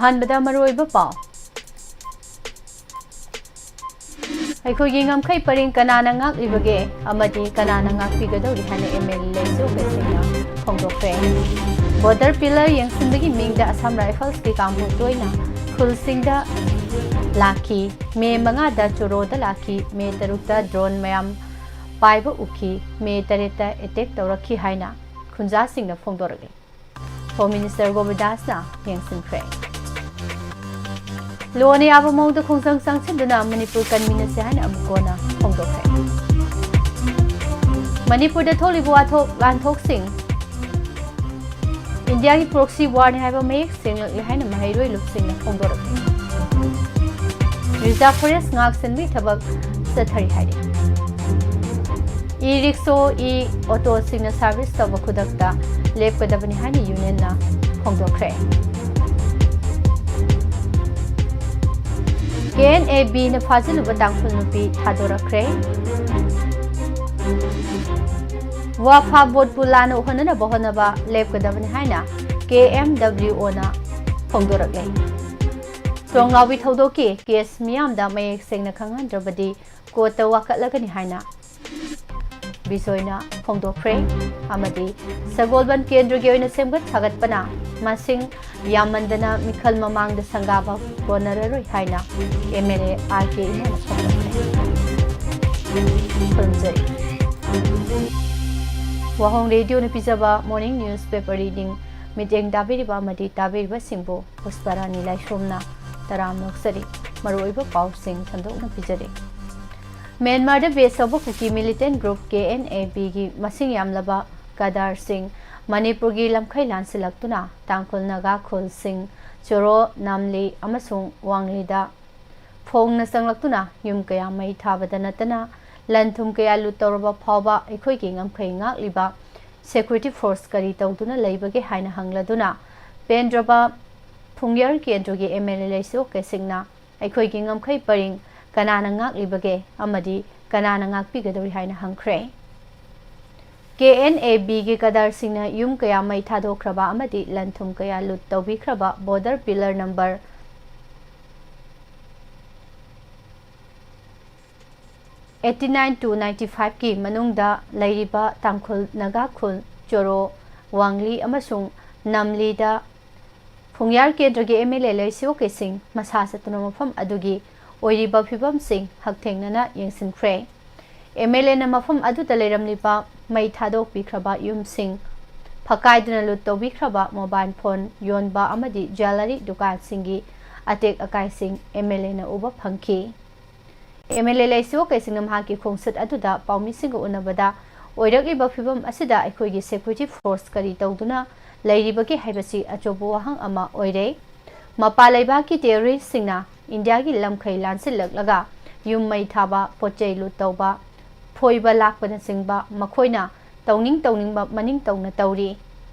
ꯑꯍꯥꯟꯕꯗ ꯃꯔꯨꯑꯣꯏꯕ ꯄꯥꯎ ꯑꯩꯈꯣꯏꯒꯤ ꯉꯝꯈꯩ ꯄꯔꯤꯡ ꯀꯅꯥꯅ ꯉꯥꯛꯂꯤꯕꯒꯦ ꯑꯃꯗꯤ ꯀꯅꯥꯅ ꯉꯥꯛꯄꯤꯒꯗꯧꯔꯤ ꯍꯥꯏꯅ MLA ꯂꯩꯁꯨꯈꯩꯁꯤꯡꯅ ꯐꯣꯡꯗꯣꯛꯈ꯭ꯔꯦ ꯕꯣꯔꯗꯔ ꯄꯤꯂꯔ ꯌꯦꯡꯁꯤꯟꯕꯒꯤ ꯃꯤꯡꯗ ꯑꯁꯥꯝ ꯔꯥꯏꯐꯜꯁꯀꯤ ꯀꯥꯡꯕꯨ ꯇꯣꯏꯅ ꯈꯨꯜꯁꯤꯡꯗ ꯂꯥꯛꯈꯤ ꯃꯦ 5ꯗ ꯆꯣꯔꯣꯗ ꯂꯥꯛꯈꯤ ꯃꯦ 6ꯗ ꯗ꯭ꯔꯣꯟ ꯃꯌꯥꯝ ꯄꯥꯏꯕ ꯎꯈꯤ ꯃꯦ 8ꯗ ꯑꯦꯇꯦꯛ ꯇꯧꯔꯛꯈꯤ ꯍꯥꯏꯅ ꯈꯨꯟꯖꯥꯁꯤꯡꯅ ꯐꯣꯡꯗꯣꯔꯛꯂꯤ ꯍꯣꯝ ꯃꯤꯅꯤꯁꯇꯔ ꯒꯣꯕꯤꯟꯗꯥꯁꯅ ꯌꯦꯡꯁꯤꯟꯈ꯭ꯔꯦ ꯂꯣꯟꯅ ꯌꯥꯕ ꯃꯑꯣꯡꯗ ꯈꯣꯡꯖꯪ ꯆꯪꯁꯤꯟꯗꯨꯅ ꯃꯅꯤꯄꯨꯔ ꯀꯟꯃꯤꯟꯅꯁꯦ ꯍꯥꯏꯅ ꯑꯃꯨꯛ ꯀꯣꯟꯅ ꯐꯣꯡꯗꯣꯛꯈ꯭ꯔꯦ ꯃꯅꯤꯄꯨꯔꯗ ꯊꯣꯛꯂꯤꯕ ꯋꯥꯟꯊꯣꯛꯁꯤꯡ ꯏꯟꯗꯤꯌꯥꯒꯤ ꯄ꯭ꯔꯣꯛꯁꯤ ꯋꯥꯔꯅꯤ ꯍꯥꯏꯕ ꯃꯌꯦꯛ ꯁꯦꯡꯂꯛꯂꯤ ꯍꯥꯏꯅ ꯃꯍꯩꯔꯣꯏ ꯂꯨꯞꯁꯤꯡꯅ ꯐꯣꯡꯗꯣꯔꯛꯂꯤ ꯔꯤꯖꯥꯔꯚ ꯐꯣꯔꯦꯁꯠ ꯉꯥꯛ-ꯁꯦꯟꯕꯒꯤ ꯊꯕꯛ ꯆꯠꯊꯔꯤ ꯍꯥꯏꯔꯤ ꯏ-ꯔꯤꯛꯁꯣ ꯏ-ꯑꯣꯇꯣꯁꯤꯡꯅ ꯁꯥꯔꯚꯤꯁ ꯇꯧꯕ ꯈꯨꯗꯛꯇ ꯂꯦꯞꯀꯗꯕꯅꯤ ꯍꯥꯏꯅ ꯌꯨꯅꯤꯌꯟꯅ ꯐꯣꯡꯗꯣꯛꯈ꯭ꯔꯦ KNABꯅ ꯐꯥꯖꯤꯜꯂꯨꯕ ꯇꯥꯡꯈꯨꯜ ꯅꯨꯄꯤ ꯊꯥꯗꯣꯔꯛꯈ꯭ꯔꯦ ꯋꯥꯐꯥ ꯕꯣꯠꯄꯨ ꯂꯥꯟꯅ ꯎꯍꯟꯅꯅꯕ ꯍꯣꯠꯅꯕ ꯂꯦꯞꯀꯗꯕꯅꯤ ꯍꯥꯏꯅ KMWOꯅ ꯐꯣꯡꯗꯣꯔꯛꯂꯦ ꯇꯣꯡꯉꯥꯎꯕꯤ ꯊꯧꯗꯣꯛꯀꯤ ꯀꯦꯁ ꯃꯤꯌꯥꯝꯗ ꯃꯌꯦꯛ ꯁꯦꯡꯅ ꯈꯪꯍꯟꯗ꯭ꯔꯕꯗꯤ ꯀꯣꯔꯠꯇ ꯋꯥꯀꯠꯂꯒꯅꯤ ꯍꯥꯏꯅ ꯕꯤꯖꯣꯏꯅ ꯐꯣꯡꯗꯣꯛꯈ꯭ꯔꯦ ꯑꯃꯗꯤ ꯁꯒꯣꯜꯕꯟ ꯀꯦꯟꯗ꯭ꯔꯒꯤ ꯑꯣꯏꯅ ꯁꯦꯝꯒꯠ ꯁꯥꯒꯠꯄꯅ ꯃꯁꯤꯡ ꯌꯥꯝꯃꯟꯗꯅ ꯃꯤꯈꯜ ꯃꯃꯥꯡꯗ ꯁꯪꯒꯥꯕ ꯀꯣꯟꯅꯔꯔꯣꯏ ꯍꯥꯏꯅ MLA RK ꯏꯃꯣꯅ ꯐꯣꯡꯗꯣꯛꯈ꯭ꯔꯦ ꯋꯥꯍꯣꯡ ꯔꯦꯗꯤꯑꯣꯅ ꯄꯤꯖꯕ ꯃꯣꯔꯅꯤꯡ ꯅ꯭ꯌꯨꯁ ꯄꯦꯄꯔ ꯔꯤꯗꯤꯡ ꯃꯤꯠꯌꯦꯡ ꯇꯥꯕꯤꯔꯤꯕ ꯑꯃꯗꯤ ꯇꯥꯕꯤꯔꯤꯕꯁꯤꯡꯕꯨ ꯄꯨꯁꯄꯔꯥꯅꯤ ꯂꯥꯏꯁ꯭ꯔꯣꯝꯅ ꯇꯔꯥꯝ ꯅꯣꯛꯆꯔꯤ ꯃꯔꯨꯑꯣꯏꯕ ꯄꯥꯎꯁꯤꯡ ꯁꯟꯗꯣꯛꯅ ꯄꯤꯖꯔꯤ ꯃ꯭ꯌꯥꯟꯃꯥꯔꯗ ꯕꯦꯁ ꯇꯧꯕ ꯀꯨꯀꯤ ꯃꯤꯂꯤꯇꯦꯟꯠ ꯒ꯭ꯔꯨꯞ KNABꯒꯤ ꯃꯁꯤꯡ ꯌꯥꯝꯂꯕ ꯀꯗꯥꯔꯁꯤꯡ ꯃꯅꯤꯄꯨꯔꯒꯤ ꯂꯝꯈꯩ ꯂꯥꯟꯁꯤꯜꯂꯛꯇꯨꯅ ꯇꯥꯡꯈꯨꯜ ꯅꯥꯒꯥ ꯈꯨꯜꯁꯤꯡ ꯆꯣꯔꯣ ꯅꯥꯝꯂꯤ ꯑꯃꯁꯨꯡ ꯋꯥꯡꯂꯤꯗ ꯐꯣꯡꯅ ꯆꯪꯂꯛꯇꯨꯅ ꯌꯨꯝ ꯀꯌꯥ ꯃꯩ ꯊꯥꯕꯗ ꯅꯠꯇꯅ ꯂꯟ ꯊꯨꯝ ꯀꯌꯥ ꯂꯨꯠ ꯇꯧꯔꯕ ꯐꯥꯎꯕ ꯑꯩꯈꯣꯏꯒꯤ ꯉꯝꯈꯩ ꯉꯥꯛꯂꯤꯕ ꯁꯦꯀ꯭ꯌꯨꯔꯤꯇꯤ ꯐꯣꯔꯁ ꯀꯔꯤ ꯇꯧꯗꯨꯅ ꯂꯩꯕꯒꯦ ꯍꯥꯏꯅ ꯍꯪꯂꯗꯨꯅ ꯄꯦꯟꯗ꯭ꯔꯕ ꯐꯨꯡꯌꯔ ꯀꯦꯟꯗ꯭ꯔꯒꯤ MLA ꯂꯩꯁꯨꯀꯩꯁꯤꯡꯅ ꯑꯩꯈꯣꯏꯒꯤ ꯉꯝꯈꯩ ꯄꯔꯤꯡ ꯀꯅꯥꯅ ꯉꯥꯛꯂꯤꯕꯒꯦ ꯑꯃꯗꯤ ꯀꯅꯥꯅ ꯉꯥꯛꯄꯤꯒꯗꯧꯔꯤ ꯍꯥꯏꯅ ꯍꯪꯈ꯭ꯔꯦ KNABꯒꯤ ꯀꯗꯔꯁꯤꯡꯅ ꯌꯨꯝ ꯀꯌꯥ ꯃꯩ ꯊꯥꯗꯣꯛꯈ꯭ꯔꯕ ꯑꯃꯗꯤ ꯂꯟ ꯊꯨꯝ ꯀꯌꯥ ꯂꯨꯠ ꯇꯧꯕꯤꯈ꯭ꯔꯕ ꯕꯣꯔꯗꯔ ꯄꯤꯂꯔ ꯅꯝꯕꯔ 89 to 95ꯀꯤ ꯃꯅꯨꯡꯗ ꯂꯩꯔꯤꯕ ꯇꯥꯡꯈꯨꯜ ꯅꯥꯒꯥ ꯈꯨꯜ ꯆꯣꯔꯣ ꯋꯥꯡꯂꯤ ꯑꯃꯁꯨꯡ ꯅꯝꯂꯤꯗ ꯐꯨꯡꯌꯥꯔ ꯀꯦꯟꯗ꯭ꯔꯒꯤ MLA ꯂꯩꯁꯨꯀꯩꯁꯤꯡ ꯃꯁꯥ ꯆꯠꯇꯨꯅ ꯃꯐꯝ ꯑꯗꯨꯒꯤ ꯑꯣꯏꯔꯤꯕ ꯐꯤꯕꯝꯁꯤꯡ ꯍꯛꯊꯦꯡꯅꯅ ꯌꯦꯡꯁꯤꯟꯈ꯭ꯔꯦ MLAꯅ ꯃꯐꯝ ꯑꯗꯨꯗ ꯂꯩꯔꯝꯂꯤꯕ ꯃꯩ ꯊꯥꯗꯣꯛꯄꯤꯈ꯭ꯔꯕ ꯌꯨꯝꯁꯤꯡ ꯐꯛꯀꯥꯏꯗꯨꯅ ꯂꯨꯠ ꯇꯧꯕꯤꯈ꯭ꯔꯕ ꯃꯣꯕꯥꯏꯜ ꯐꯣꯟ ꯌꯣꯟꯕ ꯑꯃꯗꯤ ꯖ꯭ꯋꯦꯂꯔꯤ ꯗꯨꯀꯥꯟꯁꯤꯡꯒꯤ ꯑꯇꯦꯛ ꯑꯀꯥꯏꯁꯤꯡ MLAꯅ ꯎꯕ ꯐꯪꯈꯤ MLA ꯂꯩꯁꯨꯀꯩꯁꯤꯡꯅ ꯃꯍꯥꯛꯀꯤ ꯈꯣꯡꯆꯠ ꯑꯗꯨꯗ ꯄꯥꯎꯃꯤꯁꯤꯡꯒ ꯎꯅꯕꯗ ꯑꯣꯏꯔꯛꯂꯤꯕ ꯐꯤꯕꯝ ꯑꯁꯤꯗ ꯑꯩꯈꯣꯏꯒꯤ ꯁꯦꯀ꯭ꯌꯨꯔꯤꯇꯤ ꯐꯣꯔꯁ ꯀꯔꯤ ꯇꯧꯗꯨꯅ ꯂꯩꯔꯤꯕꯒꯦ ꯍꯥꯏꯕꯁꯤ ꯑꯆꯧꯕ ꯋꯥꯍꯪ ꯑꯃ ꯑꯣꯏꯔꯦ ꯃꯄꯥꯟ ꯂꯩꯕꯥꯛꯀꯤ ꯇꯦꯔꯣꯔꯤꯁꯁꯤꯡꯅ ꯏꯟꯗꯤꯌꯥꯒꯤ ꯂꯝꯈꯩ ꯂꯥꯟꯁꯤꯜꯂꯛꯂꯒ ꯌꯨꯝ ꯃꯩ ꯊꯥꯕ ꯄꯣꯠꯆꯩ ꯂꯨꯠ ꯇꯧꯕ ꯐꯣꯏꯕ ꯂꯥꯛꯄꯅꯆꯤꯡꯕ ꯃꯈꯣꯏꯅ ꯇꯧꯅꯤꯡꯕ ꯃꯅꯤꯡ ꯇꯧꯅ ꯇꯧꯔꯤ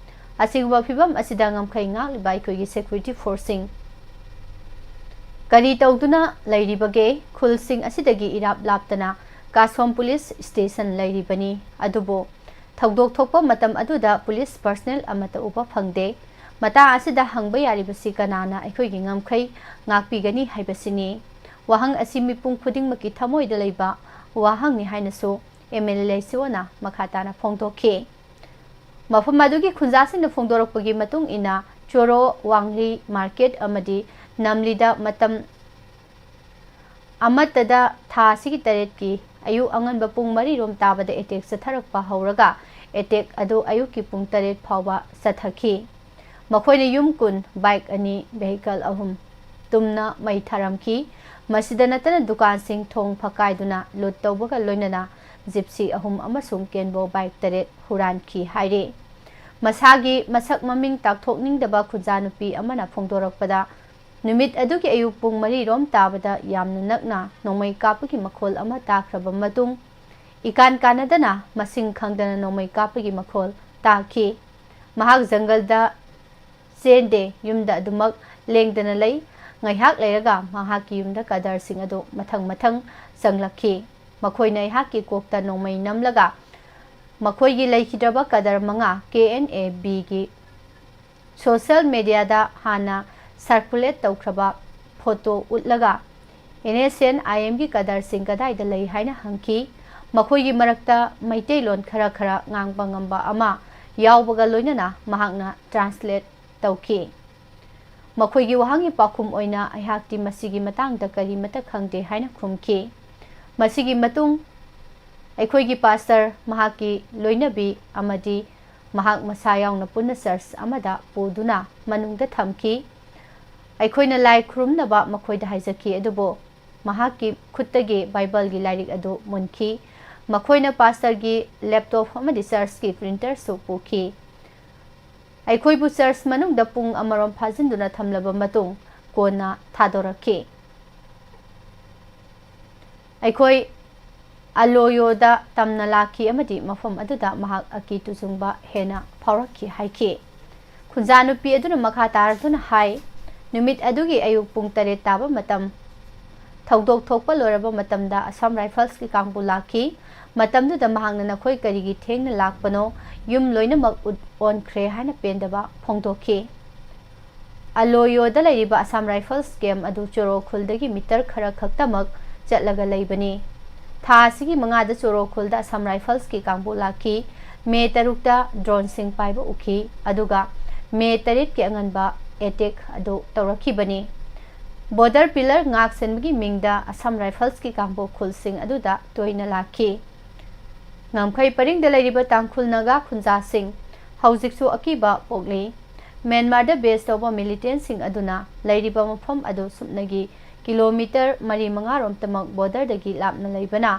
ꯑꯁꯤꯒꯨꯝꯕ ꯐꯤꯕꯝ ꯑꯁꯤꯗ ꯉꯝꯈꯩ ꯉꯥꯛꯂꯤꯕ ꯑꯩꯈꯣꯏꯒꯤ ꯁꯦꯀ꯭ꯌꯨꯔꯤꯇꯤ ꯐꯣꯔꯁꯁꯤꯡ ꯀꯔꯤ ꯇꯧꯗꯨꯅ ꯂꯩꯔꯤꯕꯒꯦ ꯈꯨꯜꯁꯤꯡ ꯑꯁꯤꯗꯒꯤ ꯏꯔꯥꯞ ꯂꯥꯞꯇꯅ ꯀꯥꯁꯣꯝ ꯄꯨꯂꯤꯁ ꯁ꯭ꯇꯦꯁꯟ ꯂꯩꯔꯤꯕꯅꯤ ꯑꯗꯨꯕꯨ ꯊꯧꯗꯣꯛ ꯊꯣꯛꯄ ꯃꯇꯝ ꯑꯗꯨꯗ ꯄꯨꯂꯤꯁ ꯄꯔꯁꯅꯦꯜ ꯑꯃꯠꯇ ꯎꯕ ꯐꯪꯗꯦ ꯃꯇꯥꯡ ꯑꯁꯤꯗ ꯍꯪꯕ ꯌꯥꯔꯤꯕꯁꯤ ꯀꯅꯥꯅ ꯑꯩꯈꯣꯏꯒꯤ ꯉꯝꯈꯩ ꯉꯥꯛꯄꯤꯒꯅꯤ ꯍꯥꯏꯕꯁꯤꯅꯤ ꯋꯥꯍꯪ ꯑꯁꯤ ꯃꯤꯄꯨꯝ ꯈꯨꯗꯤꯡꯃꯛꯀꯤ ꯊꯃꯣꯏꯗ ꯂꯩꯕ ꯋꯥꯍꯪꯅꯤ ꯍꯥꯏꯅꯁꯨ MLA ꯂꯩꯁꯨꯅ ꯃꯈꯥ ꯇꯥꯅ ꯐꯣꯡꯗꯣꯛꯈꯤ ꯃꯐꯝ ꯑꯗꯨꯒꯤ ꯈꯨꯟꯖꯥꯁꯤꯡꯅ ꯐꯣꯡꯗꯣꯔꯛꯄꯒꯤ ꯃꯇꯨꯡ ꯏꯟꯅ ꯆꯣꯔꯣ ꯋꯥꯡꯂꯤ ꯃꯥꯔꯀꯦꯠ ꯑꯃꯗꯤ ꯅꯝꯂꯤꯗ ꯃꯇꯝ ꯑꯃꯠꯇꯗ ꯊꯥ ꯑꯁꯤꯒꯤ 8ꯀꯤ ꯑꯌꯨꯛ ꯑꯉꯟꯕ ꯄꯨꯡ 4 ꯇꯥꯕꯗ ꯑꯦꯇꯦꯛ ꯆꯠꯊꯔꯛꯄ ꯍꯧꯔꯒ ꯑꯦꯇꯦꯛ ꯑꯗꯨ ꯑꯌꯨꯛꯀꯤ ꯄꯨꯡ 8 ꯐꯥꯎꯕ ꯆꯠꯊꯈꯤ ꯃꯈꯣꯏꯅ ꯌꯨꯝ 10 ꯕꯥꯏꯛ 2 ꯚꯦꯍꯤꯀꯜ 3 ꯇꯨꯝꯅ ꯃꯩ ꯊꯥꯔꯝꯈꯤ ꯃꯁꯤꯗ ꯅꯠꯇꯅ ꯗꯨꯀꯥꯟꯁꯤꯡ ꯊꯣꯡ ꯐꯛꯀꯥꯏꯗꯨꯅ ꯂꯨꯠ ꯇꯧꯕꯒ ꯂꯣꯏꯅꯅ ꯖꯤꯞꯁꯤ 3 ꯑꯃꯁꯨꯡ ꯀꯦꯟꯕꯣ ꯕꯥꯏꯛ 8 ꯍꯨꯔꯥꯟꯈꯤ ꯍꯥꯏꯔꯤ ꯃꯁꯥꯒꯤ ꯃꯁꯛ ꯃꯃꯤꯡ ꯇꯥꯛꯊꯣꯛꯅꯤꯡꯗꯕ ꯈꯨꯟꯖꯥ ꯅꯨꯄꯤ ꯑꯃꯅ ꯐꯣꯡꯗꯣꯔꯛꯄꯗ ꯅꯨꯃꯤꯠ ꯑꯗꯨꯒꯤ ꯑꯌꯨꯛ ꯄꯨꯡ 4 ꯇꯥꯕꯗ ꯌꯥꯝꯅ ꯅꯛꯅ ꯅꯣꯡꯃꯩ ꯀꯥꯞꯄꯒꯤ ꯃꯈꯣꯜ ꯑꯃ ꯇꯥꯈ꯭ꯔꯕ ꯃꯇꯨꯡ ꯏꯀꯥꯟ ꯀꯥꯟꯅꯗꯅ ꯃꯁꯤꯡ ꯈꯪꯗꯅ ꯅꯣꯡꯃꯩ ꯀꯥꯞꯄꯒꯤ ꯃꯈꯣꯜ ꯇꯥꯈꯤ ꯃꯍꯥꯛ ꯖꯪꯒꯜꯗ ꯆꯦꯟꯗꯦ ꯌꯨꯝꯗ ꯑꯗꯨꯃꯛ ꯂꯦꯡꯗꯅ ꯂꯩ ꯉꯥꯏꯍꯥꯛ ꯂꯩꯔꯒ ꯃꯍꯥꯛꯀꯤ ꯌꯨꯝꯗ ꯀꯗꯔꯁꯤꯡ ꯑꯗꯨ ꯃꯊꯪ ꯆꯪꯂꯛꯈꯤ ꯃꯈꯣꯏꯅ ꯑꯩꯍꯥꯛꯀꯤ ꯀꯣꯛꯇ ꯅꯣꯡꯃꯩ ꯅꯝꯂꯒ ꯃꯈꯣꯏꯒꯤ ꯂꯩꯈꯤꯗ꯭ꯔꯕ ꯀꯗꯔ 5 KNABꯒꯤ ꯁꯣꯁꯤꯌꯦꯜ ꯃꯤडियाꯗ ꯍꯥꯟꯅ ꯁꯔꯀꯨꯂꯦꯠ ꯇꯧꯈ꯭ꯔꯕ ꯐꯣꯇꯣ ꯎꯠꯂꯒ NSN IMꯒꯤ ꯀꯗꯔꯁꯤꯡ ꯀꯗꯥꯏꯗ ꯂꯩ ꯍꯥꯏꯅ ꯍꯪꯈꯤ꯫ ꯃꯈꯣꯏꯒꯤ ꯃꯔꯛꯇ ꯃꯩꯇꯩꯂꯣꯟ ꯈꯔ ꯉꯥꯡꯕ ꯉꯝꯕ ꯑꯃ ꯌꯥꯎꯕꯒ ꯂꯣꯏꯅꯅ ꯃꯍꯥꯛꯅ ꯇ꯭ꯔꯥꯟꯁꯂꯦꯠ ꯇꯧꯈꯤ꯫ ꯃꯈꯣꯏꯒꯤ ꯋꯥꯍꯪꯒꯤ ꯄꯥꯎꯈꯨꯝ ꯑꯣꯏꯅ ꯑꯩꯍꯥꯛꯇꯤ ꯃꯁꯤꯒꯤ ꯃꯇꯥꯡꯗ ꯀꯔꯤꯃꯠꯇ ꯈꯪꯗꯦ ꯍꯥꯏꯅ ꯈꯨꯝꯈꯤ꯫ ꯃꯁꯤꯒꯤ ꯃꯇꯨꯡ ꯑꯩꯈꯣꯏꯒꯤ ꯄꯥꯁꯇꯔ, ꯃꯍꯥꯛꯀꯤ ꯂꯣꯏꯅꯕꯤ ꯑꯃꯗꯤ ꯃꯍꯥꯛ ꯃꯁꯥ ꯌꯥꯎꯅ ꯄꯨꯟꯅ ꯆꯔꯆ ꯑꯃꯗ ꯄꯨꯗꯨꯅ ꯃꯅꯨꯡꯗ ꯊꯝꯈꯤ꯫ ꯑꯩꯈꯣꯏꯅ ꯂꯥꯏ ꯈꯨꯔꯨꯝꯅꯕ ꯃꯈꯣꯏꯗ ꯍꯥꯏꯖꯈꯤ, ꯑꯗꯨꯕꯨ ꯃꯍꯥꯛꯀꯤ ꯈꯨꯠꯇꯒꯤ ꯕꯥꯏꯕꯜꯒꯤ ꯂꯥꯏꯔꯤꯛ ꯑꯗꯨ ꯃꯨꯟꯈꯤ꯫ ꯃꯈꯣꯏꯅ ꯄꯥꯁꯇꯔꯒꯤ ꯂꯦꯞꯇꯣꯞ ꯑꯃꯗꯤ ꯆꯔꯆꯀꯤ ꯄ꯭ꯔꯤꯟꯇꯔꯁꯨ ꯄꯨꯈꯤ꯫ ꯑꯩꯈꯣꯏꯕꯨ ꯆꯔꯆ ꯃꯅꯨꯡꯗ ꯄꯨꯡ ꯑꯃꯔꯣꯝ ꯐꯥꯖꯤꯟꯗꯨꯅ ꯊꯝꯂꯕ ꯃꯇꯨꯡ ꯀꯣꯟꯅ ꯊꯥꯗꯣꯔꯛꯈꯤ꯫ ꯑꯩꯈꯣꯏ ꯑꯂꯣꯌꯣꯗ ꯇꯝꯅ ꯂꯥꯛꯈꯤ ꯑꯃꯗꯤ ꯃꯐꯝ ꯑꯗꯨꯗ ꯃꯍꯥꯛ ꯑꯀꯤ ꯇꯨꯖꯨꯡꯕ ꯍꯦꯟꯅ ꯐꯥꯎꯔꯛꯈꯤ ꯍꯥꯏꯈꯤ꯫ ꯈꯨꯟꯖꯥ ꯅꯨꯄꯤ ꯑꯗꯨꯅ ꯃꯈꯥ ꯇꯥꯔꯗꯨꯅ ꯍꯥꯏ, ꯅꯨꯃꯤꯠ ꯑꯗꯨꯒꯤ ꯑꯌꯨꯛ ꯄꯨꯡ 7 ꯇꯥꯕ ꯃꯇꯝ ꯊꯧꯗꯣꯛ ꯊꯣꯛꯄ ꯂꯣꯏꯔꯕ ꯃꯇꯝꯗ ꯑꯁꯥꯝ ꯔꯥꯏꯐꯜꯁꯀꯤ ꯀꯥꯡꯕꯨ ꯂꯥꯛꯈꯤ꯫ ꯃꯇꯝꯗꯨꯗ ꯃꯍꯥꯛꯅ ꯅꯈꯣꯏ ꯀꯔꯤꯒꯤ ꯊꯦꯡꯅ ꯂꯥꯛꯄꯅꯣ, ꯌꯨꯝ ꯂꯣꯏꯅꯃꯛ ꯑꯣꯟꯈ꯭ꯔꯦ ꯍꯥꯏꯅ ꯄꯦꯟꯗꯕ ꯐꯣꯡꯗꯣꯛꯈꯤ꯫ ꯑꯂꯣꯌꯣꯗ ꯂꯩꯔꯤꯕ ꯑꯁꯥꯝ ꯔꯥꯏꯐꯜꯁ ꯀꯦꯝꯞ ꯑꯗꯨ ꯆꯣꯔꯣ ꯈꯨꯜꯗꯒꯤ ꯃꯤꯇꯔ ꯈꯔ ꯈꯛꯇꯃꯛ ꯆꯠꯂꯒ ꯂꯩꯕꯅꯤ꯫ ꯊꯥ ꯑꯁꯤꯒꯤ 5ꯗ ꯆꯣꯔꯣ ꯈꯨꯜꯗ ꯑꯁꯥꯝ ꯔꯥꯏꯐꯜꯁꯀꯤ ꯀꯥꯡꯕꯨ ꯂꯥꯛꯈꯤ꯫ ꯃꯦ 6ꯗ ꯗ꯭ꯔꯣꯟꯁꯤꯡ ꯄꯥꯏꯕ ꯎꯈꯤ, ꯑꯗꯨꯒ ꯃꯦ 8ꯀꯤ ꯑꯉꯟꯕ ꯑꯦꯇꯦꯛ ꯑꯗꯨ ꯇꯧꯔꯛꯈꯤꯕꯅꯤ꯫ ꯕꯣꯔꯗꯔ ꯄꯤꯂꯔ ꯉꯥꯛ ꯁꯦꯟꯕꯒꯤ ꯃꯤꯡꯗ ꯑꯁꯥꯝ ꯔꯥꯏꯐꯜꯁꯀꯤ ꯀꯥꯡꯕꯨ ꯈꯨꯜꯁꯤꯡ ꯑꯗꯨꯗ ꯇꯣꯏꯅ ꯂꯥꯛꯈꯤ꯫ ꯉꯝꯈꯩ ꯄꯔꯤꯡꯗ ꯂꯩꯔꯤꯕ ꯇꯥꯡꯈꯨꯜ ꯅꯥꯒꯥ ꯈꯨꯟꯖꯥꯁꯤꯡ ꯍꯧꯖꯤꯛꯁꯨ ꯑꯀꯤꯕ ꯄꯣꯛꯂꯤ꯫ ꯃ꯭ꯌꯥꯟꯃꯥꯔꯗ ꯕꯦꯖ ꯇꯧꯕ ꯃꯤꯂꯤꯇꯦꯟꯠꯁꯤꯡ ꯑꯗꯨꯅ ꯂꯩꯔꯤꯕ ꯃꯐꯝ ꯑꯗꯨ ꯁꯨꯞꯅꯒꯤ ꯀꯤꯂꯣꯃꯤꯇꯔ 4-5 ꯕꯣꯔꯗꯔꯗꯒꯤ ꯂꯥꯞꯅ ꯂꯩꯕꯅ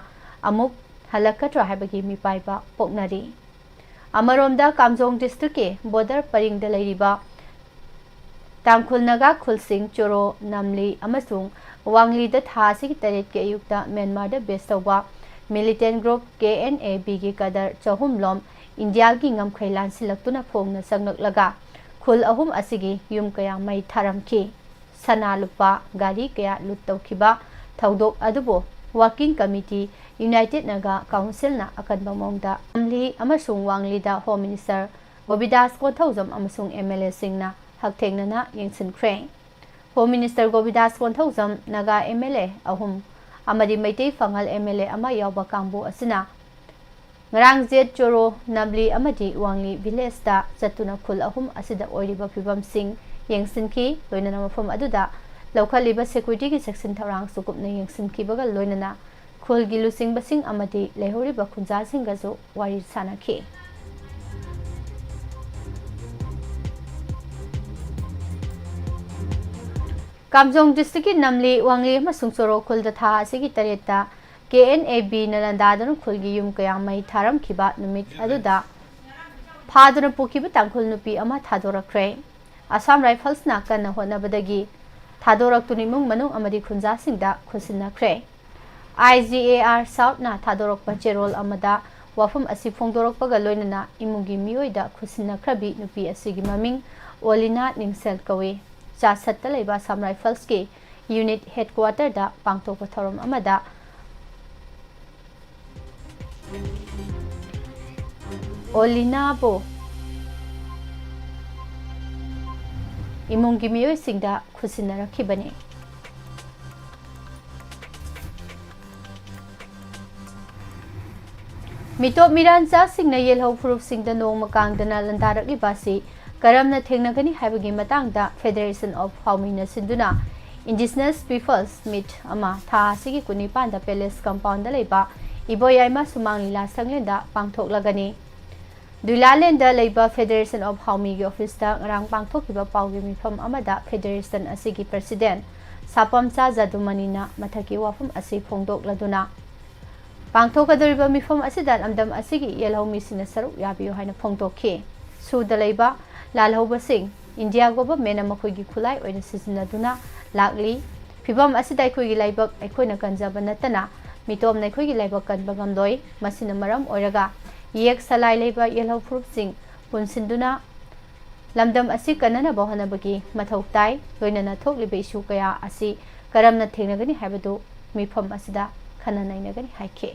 ꯑꯃꯨꯛ ꯍꯜꯂꯛꯀꯗ꯭ꯔꯥ ꯍꯥꯏꯕꯒꯤ ꯃꯤꯄꯥꯏꯕ ꯄꯣꯛꯅꯔꯤ꯫ ꯑꯃꯔꯣꯝꯗ ꯀꯥꯝꯖꯣꯡ ꯗꯤꯁꯇ꯭ꯔꯤꯛꯀꯤ ꯕꯣꯔꯗꯔ ꯄꯔꯤꯡꯗ ꯂꯩꯔꯤꯕ ꯇꯥꯡꯈꯨꯜ ꯅꯥꯒꯥ ꯈꯨꯜꯁꯤꯡ ꯆꯣꯔꯣ, ꯅꯝꯂꯤ ꯑꯃꯁꯨꯡ ꯋꯥꯡꯂꯤꯗ ꯊꯥ ꯑꯁꯤꯒꯤ 8ꯀꯤ ꯑꯌꯨꯛꯇ ꯃ꯭ꯌꯥꯟꯃꯥꯔꯗ ꯕꯦꯖ ꯇꯧꯕ ꯃꯤꯂꯤꯇꯦꯟꯠ ꯒ꯭ꯔꯨꯞ KNABꯒꯤ ꯀꯗꯔ 300 ꯏꯟꯗꯤꯌꯥꯒꯤ ꯉꯝꯈꯩ ꯂꯥꯟꯁꯤꯜꯂꯛꯇꯨꯅ ꯐꯣꯡꯅ ꯆꯪꯂꯛꯂꯒ ꯈꯨꯜ 3 ꯑꯁꯤꯒꯤ ꯌꯨꯝ ꯀꯌꯥ ꯃꯩ ꯊꯥꯔꯝꯈꯤ꯫ ꯁꯅꯥ ꯂꯨꯄꯥ, ꯒꯥꯔꯤ ꯀꯌꯥ ꯂꯨꯠ ꯇꯧꯈꯤꯕ ꯊꯧꯗꯣꯛ ꯑꯗꯨꯕꯨ ꯋꯥꯔꯀꯤꯡ ꯀꯃꯤꯇꯤ ꯌꯨꯅꯥꯏꯇꯦꯗ ꯅꯥꯒꯥ ꯀꯥꯎꯟꯁꯤꯜꯅ ꯑꯀꯟꯕ ꯃꯑꯣꯡꯗ ꯅꯝꯂꯤ ꯑꯃꯁꯨꯡ ꯋꯥꯡꯂꯤꯗ ꯍꯣꯝ ꯃꯤꯅꯤꯁꯇꯔ ꯒꯣꯕꯤꯟꯗꯥꯁ ꯀꯣꯟꯊꯧꯖꯝ ꯑꯃꯁꯨꯡ MLAꯁꯤꯡꯅ ꯍꯛꯊꯦꯡꯅꯅ ꯌꯦꯡꯁꯤꯟꯈ꯭ꯔꯦ꯫ Home minister ꯒꯣꯕꯤꯟꯗꯥꯁ Konthoujam, Naga MLA 3 ꯑꯃꯗꯤ ꯃꯩꯇꯩ ꯐꯪꯍꯜ MLA 1 ꯌꯥꯎꯕ ꯀꯥꯡꯕꯨ ꯑꯁꯤꯅ ꯉꯔꯥꯡ ꯖꯦꯠ ꯆꯣꯔꯣ, ꯅꯝꯂꯤ ꯑꯃꯗꯤ ꯋꯥꯡꯂꯤ ꯚꯤꯂꯦꯖꯇ ꯆꯠꯇꯨꯅ ꯈꯨꯜ 3 ꯑꯁꯤꯗ ꯑꯣꯏꯔꯤꯕ ꯐꯤꯚꯝꯁꯤꯡ ꯌꯦꯡꯁꯤꯟꯈꯤ꯫ ꯂꯣꯏꯅꯅ ꯃꯐꯝ ꯑꯗꯨꯗ ꯂꯧꯈꯠꯂꯤꯕ ꯁꯦꯀ꯭ꯌꯨꯔꯤꯇꯤꯒꯤ ꯆꯦꯛꯁꯤꯟ ꯊꯧꯔꯥꯡꯁꯨ ꯀꯨꯞꯅ ꯌꯦꯡꯁꯤꯟꯈꯤꯕꯒ ꯂꯣꯏꯅꯅ ꯈꯨꯜꯒꯤ ꯂꯨꯆꯤꯡꯕꯁꯤꯡ ꯑꯃꯗꯤ ꯂꯩꯍꯧꯔꯤꯕ ꯈꯨꯟꯖꯥꯁꯤꯡꯒꯁꯨ ꯋꯥꯔꯤ ꯁꯥꯅꯈꯤ꯫ ꯀꯥꯝꯖꯣꯡ ꯗꯤꯁꯇ꯭ꯔꯤꯛꯀꯤ ꯅꯝꯂꯤ, ꯋꯥꯡꯂꯤ ꯑꯃꯁꯨꯡ ꯆꯣꯔꯣ ꯈꯨꯜꯗ ꯊꯥ ꯑꯁꯤꯒꯤ 8ꯇ KNABꯅ ꯂꯥꯟꯗꯥꯗꯨꯅ ꯈꯨꯜꯒꯤ ꯌꯨꯝ ꯀꯌꯥ ꯃꯩ ꯊꯥꯔꯝꯈꯤꯕ ꯅꯨꯃꯤꯠ ꯑꯗꯨꯗ ꯐꯥꯗꯨꯅ ꯄꯨꯈꯤꯕ ꯇꯥꯡꯈꯨꯜ ꯅꯨꯄꯤ ꯑꯃ ꯊꯥꯗꯣꯔꯛꯈ꯭ꯔꯦ꯫ ꯑꯁꯥꯝ ꯔꯥꯏꯐꯜꯁꯅ ꯀꯟꯅ ꯍꯣꯠꯅꯕꯗꯒꯤ ꯊꯥꯗꯣꯔꯛꯇꯨꯅ ꯏꯃꯨꯡ ꯃꯅꯨꯡ ꯑꯃꯗꯤ ꯈꯨꯟꯖꯥꯁꯤꯡꯗ ꯈꯨꯠꯁꯤꯟꯅꯈ꯭ꯔꯦ꯫ IGAR ꯁꯥꯎꯠꯅ ꯊꯥꯗꯣꯔꯛꯄ ꯆꯦꯔꯣꯜ ꯑꯃꯗ ꯋꯥꯐꯝ ꯑꯁꯤ ꯐꯣꯡꯗꯣꯔꯛꯄꯒ ꯂꯣꯏꯅꯅ ꯏꯃꯨꯡꯒꯤ ꯃꯤꯑꯣꯏꯗ ꯈꯨꯠꯁꯤꯟꯅꯈ꯭ꯔꯕꯤ ꯅꯨꯄꯤ ꯑꯁꯤꯒꯤ ꯃꯃꯤꯡ ꯑꯣꯂꯤꯅꯥ ꯅꯤꯡꯁꯦꯜ ꯀꯧꯏ꯫ ꯆꯥꯁꯠꯇ ꯂꯩꯕ ꯑꯁꯥꯝ ꯔꯥꯏꯐꯜꯁꯀꯤ ꯌꯨꯅꯤꯠ ꯍꯦꯗꯀ꯭ꯋꯥꯔꯇꯔꯗ ꯄꯥꯡꯊꯣꯛꯄ ꯊꯧꯔꯝ ꯑꯃꯗ ꯑꯣꯂꯤꯅꯥꯕꯨ ꯏꯃꯨꯡꯒꯤ ꯃꯤꯑꯣꯏꯁꯤꯡꯗ ꯈꯨꯠꯁꯤꯟꯅꯔꯛꯈꯤꯕꯅꯤ꯫ ꯃꯤꯇꯣꯞ ꯃꯤꯔꯥꯟꯆꯥꯁꯤꯡꯅ ꯌꯦꯜꯍꯧ ꯐꯨꯔꯨꯞꯁꯤꯡꯗ ꯅꯣꯡꯃ ꯀꯥꯡꯗꯅ ꯂꯥꯟꯗꯥꯔꯛꯂꯤꯕ ꯑꯁꯤ ꯀꯔꯝꯅ ꯊꯦꯡꯅꯒꯅꯤ ꯍꯥꯏꯕꯒꯤ ꯃꯇꯥꯡꯗ ꯐꯦꯗꯔꯦꯁꯟ ꯑꯣꯐ ꯐꯥꯎꯃꯤꯅ ꯁꯤꯟꯗꯨꯅ ꯏꯟꯗꯤꯖꯤꯅꯁ ꯄꯤꯄꯜꯁ ꯃꯤꯠ ꯑꯃ ꯊꯥ ꯑꯁꯤꯒꯤ 19ꯗ ꯄꯦꯂꯦꯁ ꯀꯝꯄꯥꯎꯟꯗ ꯂꯩꯕ ꯏꯕꯣꯌꯥꯏꯃ ꯁꯨꯃꯥꯡ ꯂꯤꯂꯥ ꯁꯪꯂꯦꯟꯗ ꯄꯥꯡꯊꯣꯛꯂꯒꯅꯤ꯫ ꯗꯨꯏꯂꯥꯂꯦꯟꯗ ꯂꯩꯕ ꯐꯦꯗꯔꯦꯁꯟ ꯑꯣꯐ ꯐꯥꯎꯃꯤꯒꯤ ꯑꯣꯐꯤꯁꯇ ꯉꯔꯥꯡ ꯄꯥꯡꯊꯣꯛꯈꯤꯕ ꯄꯥꯎꯒꯤ ꯃꯤꯐꯝ ꯑꯃꯗ ꯐꯦꯗꯔꯦꯁꯟ ꯑꯁꯤꯒꯤ ꯄ꯭ꯔꯁꯤꯗꯦꯟꯠ ꯁꯥꯄꯝꯆꯥ ꯖꯥꯗꯨꯃꯅꯤꯅ ꯃꯊꯛꯀꯤ ꯋꯥꯐꯝ ꯑꯁꯤ ꯐꯣꯡꯗꯣꯛꯂꯗꯨꯅ ꯄꯥꯡꯊꯣꯛꯀꯗꯧꯔꯤꯕ ꯃꯤꯐꯝ ꯑꯁꯤꯗ ꯂꯝꯗꯝ ꯑꯁꯤꯒꯤ ꯌꯦꯜꯍꯧ ꯃꯤꯁꯤꯡꯅ ꯁꯔꯨꯛ ꯌꯥꯕꯤꯌꯨ ꯍꯥꯏꯅ ꯐꯣꯡꯗꯣꯛꯈꯤ꯫ ꯁꯨꯗ ꯂꯩꯕ ꯂꯥꯜꯍꯧꯕꯁꯤꯡ ꯏꯟꯗꯤꯌꯥ ꯒꯣꯚꯔꯟꯃꯦꯟꯠꯅ ꯃꯈꯣꯏꯒꯤ ꯈꯨꯠꯂꯥꯏ ꯑꯣꯏꯅ ꯁꯤꯖꯤꯟꯅꯗꯨꯅ ꯂꯥꯛꯂꯤ꯫ ꯐꯤꯚꯝ ꯑꯁꯤꯗ ꯑꯩꯈꯣꯏꯒꯤ ꯂꯥꯏꯕꯛ ꯑꯩꯈꯣꯏꯅ ꯀꯟꯖꯕ ꯅꯠꯇꯅ ꯃꯤꯇꯣꯞꯅ ꯑꯩꯈꯣꯏꯒꯤ ꯂꯥꯏꯕꯛ ꯀꯟꯕ ꯉꯝꯂꯣꯏ꯫ ꯃꯁꯤꯅ ꯃꯔꯝ ꯑꯣꯏꯔꯒ ꯌꯦꯛ ꯁꯂꯥꯏ ꯂꯩꯕ ꯌꯦꯜꯍꯧ ꯐꯨꯔꯨꯞꯁꯤꯡ ꯄꯨꯟꯁꯤꯟꯗꯨꯅ ꯂꯝꯗꯝ ꯑꯁꯤ ꯀꯟꯅꯅꯕ ꯍꯣꯠꯅꯕꯒꯤ ꯃꯊꯧ ꯇꯥꯏ꯫ ꯂꯣꯏꯅꯅ ꯊꯣꯛꯂꯤꯕ ꯏꯁꯨ ꯀꯌꯥ ꯑꯁꯤ ꯀꯔꯝꯅ ꯊꯦꯡꯅꯒꯅꯤ ꯍꯥꯏꯕꯗꯨ ꯃꯤꯐꯝ ꯑꯁꯤꯗ ꯈꯟꯅ ꯅꯩꯅꯒꯅꯤ ꯍꯥꯏꯈꯤ꯫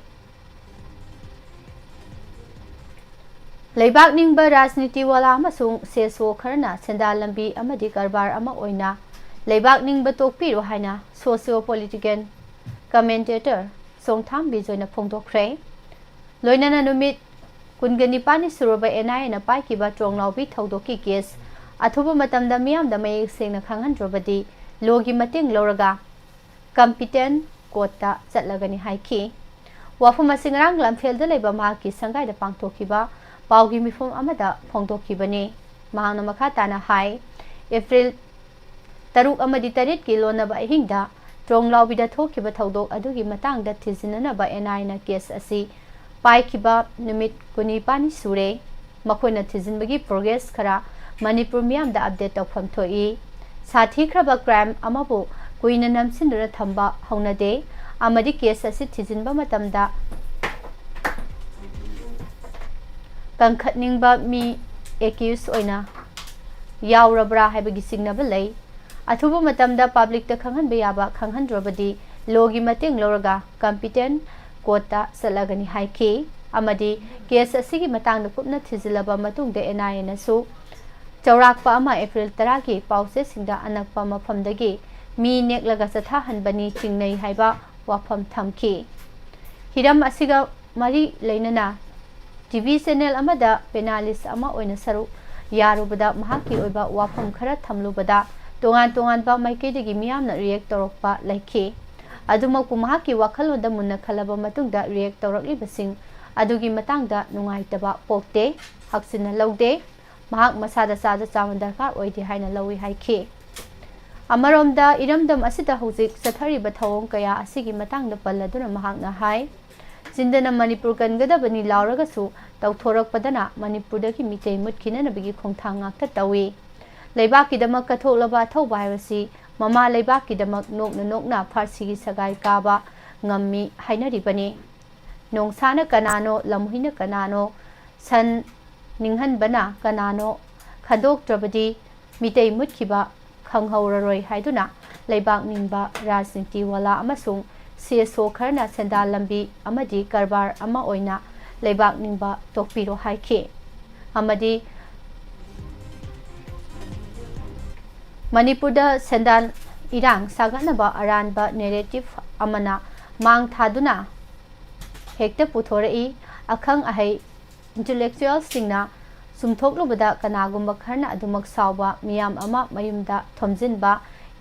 ꯂꯩꯕꯥꯛ ꯅꯤꯡꯕ ꯔꯥꯖꯅꯤꯇꯤ ꯋꯥꯂꯥ ꯑꯃꯁꯨꯡ ꯁꯦꯁꯣ ꯈꯔꯅ ꯁꯦꯟꯗꯥꯟ ꯂꯝꯕꯤ ꯑꯃꯗꯤ ꯀꯔꯕꯥꯔ ꯑꯃ ꯑꯣꯏꯅ लेबाक निंगबा तोकपीरो हाइना सोशियो पॉलिटिकल कमेंटेटर सोंगथाम बिजोयना फोंदोखरे लोइनाना नुमित कुनगनिपानी सुरबा एनआई ना पाइकिबा ट्रोंगलाउबी थौदोकी केस अथुबा मतमदा मियामदा मयेक सेंगना खांगहनद्रबदी लोगी मतेंग लौरगा कॉम्पिटेंट कोर्टा चटलगनी हाइकी वाफम सिंगरांग लमफेलदा लेबा महाकी संगाइदा पांगथोखिबा पाउगी मिफम अमदा फोंदोखिबने महांगना मखा ताना हाई एप्रिल 3 की लोनबा अहिंगदा ट्रोंगलाउबीदा थोखिबा थौदोक अदुगी मतंगदा थिजिननबा एनआईना केस असि पाइखिबा नुमित कुनिपानी सुरे मखोइना थिजिनबगी प्रोग्रेस खरा मणिपुर मियामदा अपडेट तौफम थोई साथीख्रबा क्राइम अमबो कुइना नमसिनदुना थंबा हौनदे अमदी केस असि थिजिनबा मतमदा कंखतनिंगबा मी एक्यूज ओइना यावरब्रा हाइबगी सिग्नबा लई अथुबा मतमदा पब्लिक ता खंगहनबा याबा खंगहनद्रबदी लोगी मतेंग लौरगा कॉम्पिटेंट कोर्टा चलगनी हाइकी अमदी केस असिगी मतंगदा कुपना थिजिलबा मतुंगदा एनआईए नसु चौराकपा अमा एप्रिल 10 की पाउसे सिंगदा अनकपा मफमदगी मी नेक्लगा चथाहनबनी चिंगनै हाइबा वाफम थमकी हिरम असिगा मरी लेनना टीवी चैनल अमदा पेनालिस्ट अमा ओइना सरु यारुबदा महाकी ओइबा वाफम खरा थमलुबदा तोंगान तोंगानबा माइकेदगी मियामना रिएक्ट तौरकपा लैखी अदुमकु महाकी वाखलोंदा मुन्ना खलबा मतुंगदा रिएक्ट तौरकलिबसिंग अदुगी मतंगदा नुंगाइतबा पोक्ते हक्सिना लौदे महाक मसादा सादा चावन दरकार ओइदे हाइना लौई हाइखी अमरोमदा इरमदम असिदा हौजिक सथरिबा थौंग कया असिगी मतंगदा पल्लदुना महाकना हाई जिंदना मणिपुर कनगदबनी लाउरगसु तौथोरकपदना मणिपुरदगी मितै मुतखिननबगी खोंथांग ngakta tawi leibakidama katholaba thauba haibasi mama leibakidamak nokna nokna pharsigi sagai kaba ngammi hainaribani nongsana kanano lamhuina kanano san ninghanbana kanano khadoktrabadi mitei mutkhiba khanghauraroi haiduna leibak ningba rajniti wala amasung CSO kharna sendal lambi amadi karbar ama oina leibak ningba tokpiro haiki amadi Manipurda sendal irang saganaba aranba narrative amana mang thaduna hekta puthorei akhang ahai intellectual singna sumthoklubada kanagumba kharna adumak sawba miyam ama mayumda thomjinba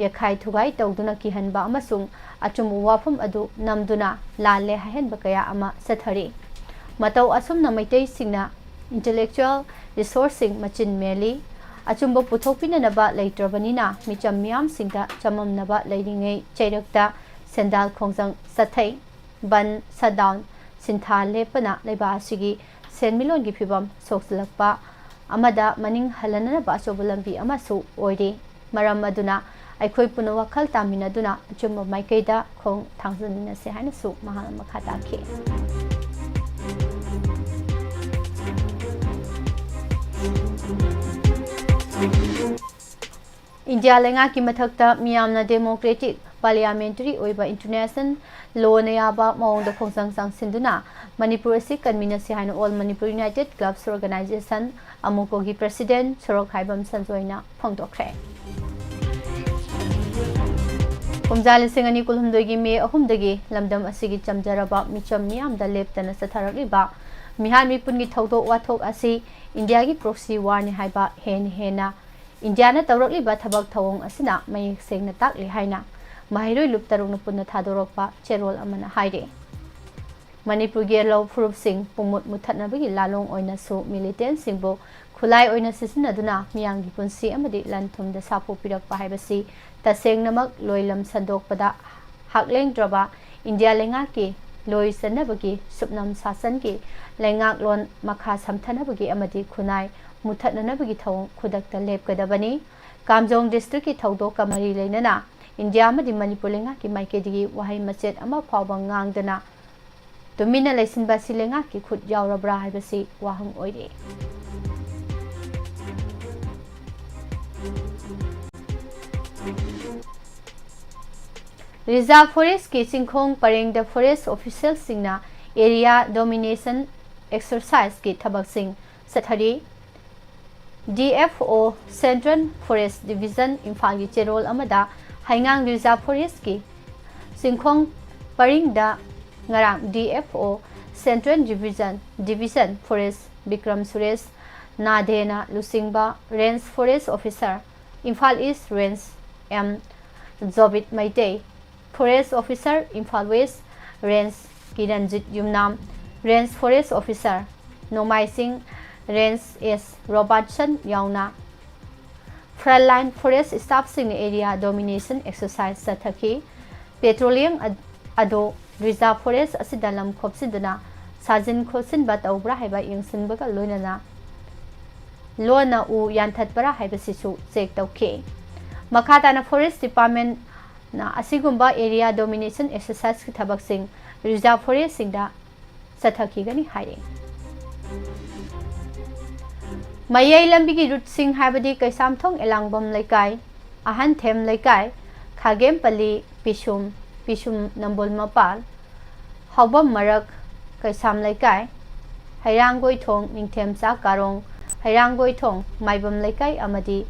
yakhai thugai tawduna kihanba amasung achumu wafam adu namduna lalle hahenba kaya ama sathari matau asumna maitei singna intellectual resourcing machin meli achumba puthokpinanaba leitrabanina micham miyam singda chamamnaba leiringai chairakta sendal khongjang sathai ban shutdown sintha lepana leiba asigi senmilongi phibam sokslakpa amada maning halanaba asobulambi amasu oire maram aduna aikhoi puna wakhal taminaduna achumba maikaida khong thangjanina se hainasu mahal makhata khe India lenga ki mathakta miyamna democratic parliamentary oiba international law na yaba maungda khongsang sang sinduna Manipur si convener si haina all Manipur United Clubs Organization amukogi president Sorok Haibam Sanjoina phongdokre Kumjali singani kulhumdogi me ahumdagi lamdam asigi chamjaraba micham miyamda leptana satharakliba mihar mipungi thawdok wathok asi India gi proxy war ni haiba hena India na tawrakliba thabak thawong asina mayek sengna takli haina mahiroi luptarung na punna thadorokpa cherol amana haire Manipur gi law furup sing pumut muthatnabagi lalong oina su militant singbo khulai oina sisinaduna miyangi punsi amadi lanthumda sapo pirakpa haibasi tasengnamak loilam sandokpada hakleng draba India lenga ki loi sanabagi supnam sasan ki lengak lon makha samthanabagi amadi khunai muthatnanabagi thawong khudakta lepkadabani Kamjong district ki thawdok kamari leinana India amadi Manipur lenga ki maikedi wahai machet ama phawba ngangdana tumina leisinba silenga ki khut yaurabra haibasi wahang oire Reserve Forest की सिंखोंग परेंग the forest official सिंगना area domination exercise की थबक सिंग सथरी DFO Central Forest Division Imphal gi cherol amada Haingang Reserve Forest ki Singkhong Paringda ngarang DFO Central Division Forest Bikram Suresh Nadena Lusingba Range Forest Officer Imphal East Range M Zobit Maitei Forest Officer Imphal West Range Kiranjit Yumnam Range Forest Officer Nomai Singh Range S Robertson Yauna Frontline Forest Staff Sing Area Domination Exercise Sathaki Petroleum Ado Reserve Forest Asidalam Kopsiduna Sajin Kosin Bat Obra Haiba Yingsin Baga Lunana Lona U Yantat Bara Haiba Sisu Sek Tauke Makatana Forest Department na Asigumba Area Domination Exercise Kitabak Sing Reserve Forest Singda Sathaki Gani Hiding Mayay Lambigi Root Sing Habadi Kaisam Thong Elangbom Laikai Ahan Them Laikai Kagem Pali Pishum Nambol Mapal Hobam Marak Kaisam Laikai Hairangoi Thong Ningthem Sa Karong Hairangoi Thong Maibam Laikai Amadi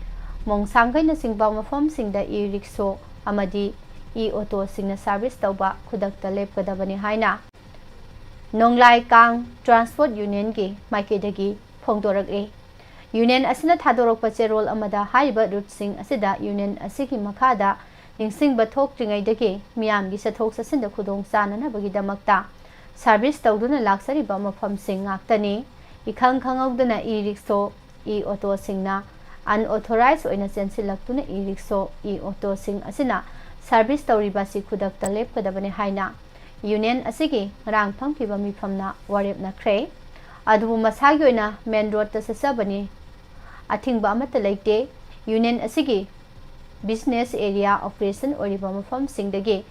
Mong Sangkai na Singba Mafam Singda I Rikso Amadi I Auto Singna Service Tauba Kudak Talep Kadabani Haina Nonglai Kang Transport Union Gi Maikidagi Phongdorak Union Asina Thadorok Pacherol Amada Haiba Root Sing Asida Union Asiki Makada Ningsing Batok Tringai Dagi Miam Gisa Tok Sasinda Kudong Sana Bagida Makta Service Tauduna Laksari Bama Pam Sing Aktani Ikang Kangogdana I Rikso I Auto Singna Unauthorized Oina Sensilaktuna I Rikso I Auto Sing Asina Service Tauribasi Kudak Talep Kadabani Haina Union Asigi Rang Pangkiba Mipamna Warep na Kre Adu Masagi Oina Main Road Ta Sasabani Athingba Amata Laite Union Asigi Business Area Operation Oriba Mafam Singdagi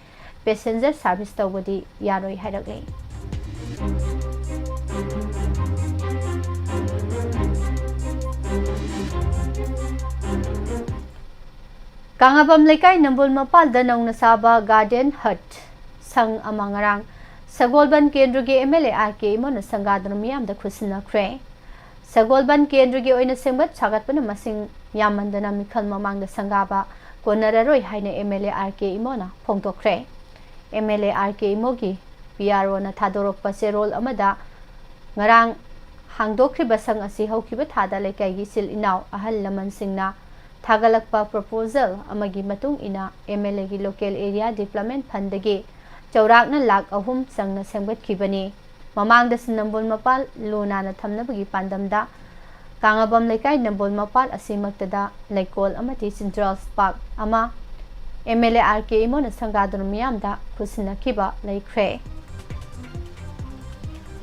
Passenger Service Tawadi Yaroi Hairakle Kangabam Laikai Nambul Mapal Danong Nasaba Garden Hut Sang Amangarang Sagolban Kendrugi MLA RK Imona Sangadram Yam the Kusina Kre Sagolban Kendrugi Oina Simbat Sagatpana Masing Yamandana Mikal Mamang the Sangaba Gonararoi Haine MLA RK Imona Pongto Kre MLA RK Imogi PRO na Thadorok Paserol Amada Ngarang Hangdokri Basang Asi Hokiba Thada Laikai Gisil Inaw Ahal Laman Singna Tagalakpa proposal amagi matung ina MLA gi local area development fund dagi chaurakna lakh ahum sangna sengbat khibani mamang da Nambol Mapal luna na thamna bagi pandamda Kangabam Laikai Nambol Mapal asimaktada Laikol amati Central Park ama MLA RK Imona Sangadon Miyamda kusina kiba Laikre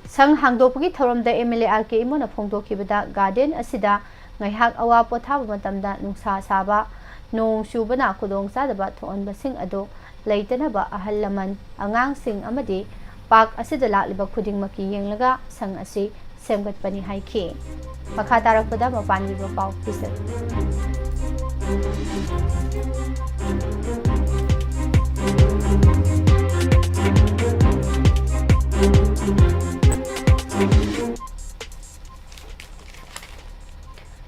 Sang hangdopagi thoramda MLA RK Imona phongdokibada garden asida Ngaihak awa pothaba matamda nungsa saba nong shubana kudong sadaba thon basing ado leitanaba ahal laman angang sing amadi park asida lakliba khuding maki yenglaga sang asi semgat pani haiki makha tarakpada mapani ba pau pisat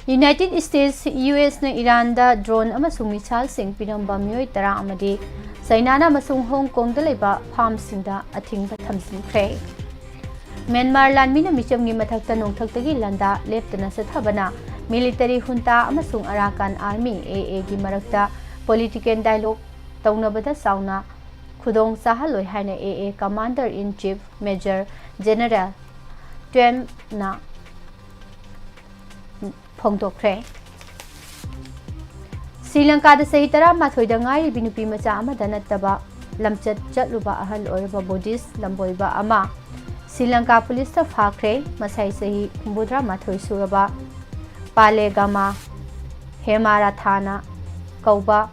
United States US na Iran da drone amasung missile sing pinamba miyoi tara amadi China na amasung Hong Kong da leba farm singda athingba thamsinkhre Myanmar lanmi na michamgi mathakta nongthaktagi landa leptana sathabana military junta amasung Arakan Army AA gi marakta political dialogue taunabada sauna khudong sahaloi haina AA Commander in Chief Major General Tem na Phongdokre Sri Lanka da sahi tara mathoi da ngai binupi macha ama danataba lamchat chatluba ahal orba Buddhist lamboiba ama Sri Lanka police ta phakre masai sahi budra mathoi suraba Palegama Hemara Thana Kauba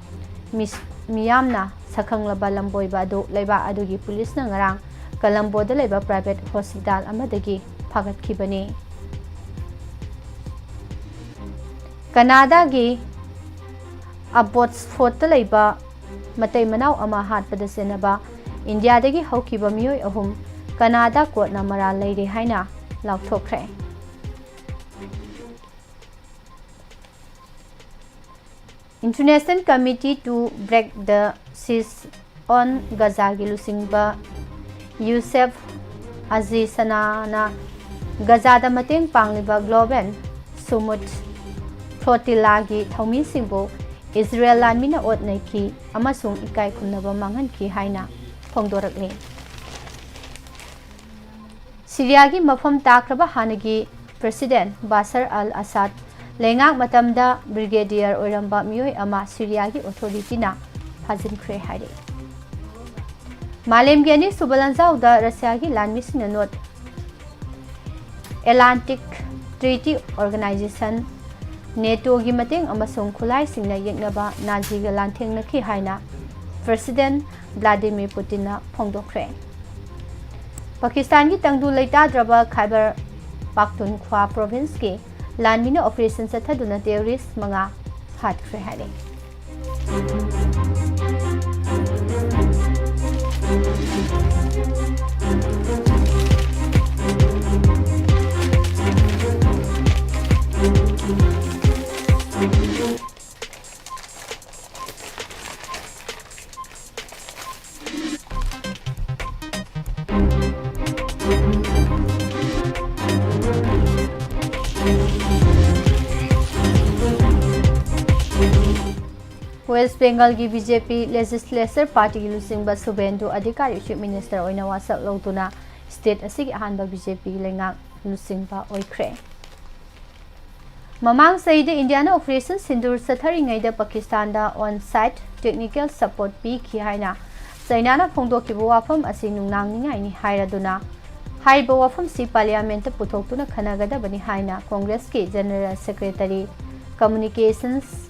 Miyamna Sakhanglaba lamboiba do laiba adugi police na ngarang Colombo da laiba private hospital amadagi phagat khibani Canada gi Abbotsford ta laiba matai manau ama hatpada senaba India dagi haukiba miyoi ahum Canada court na maral leire haina laukthokre International Committee to Break the Siege on Gaza gi lusingba Yusef Azizana Gaza da mateng pangliba Global Sumut Flotilla gi thaumin singbo Israel lanmina otnai ki amasung ikai khumnaba manghan ki haina phongdorakle Syria gi mafam takraba hanagi President Bashar al-Assad lengak matamda Brigadier oiramba mioi ama Syria gi authority na phajin khre haire Malem Geni Subalanzau da Russia gi lanmis na note Atlantic Treaty Organization NATO gi mateng amasung khulai singna yeknaba Nazi ga lantheng na khi haina President Vladimir Putin na phongdokhre Pakistan gi tangdu leita draba Khyber Pakhtunkhwa province ki lanmina operation sathaduna terrorist manga hatkre haire West Bengal gi BJP Legislature Party gi lusingba Subendu Adhikari Chief Minister oina wasak lawtuna state asigi ahanba BJP lengak lusingba oikhre Mamang saida Indiana Operation Sindur sathari ngaida Pakistan da on-site technical support pi khi haina China na phongdokibu wafam asi nungnang ningai ni hairaduna haiba wafam si parliament puthokuna khanagada bani haina Congress ki General Secretary Communications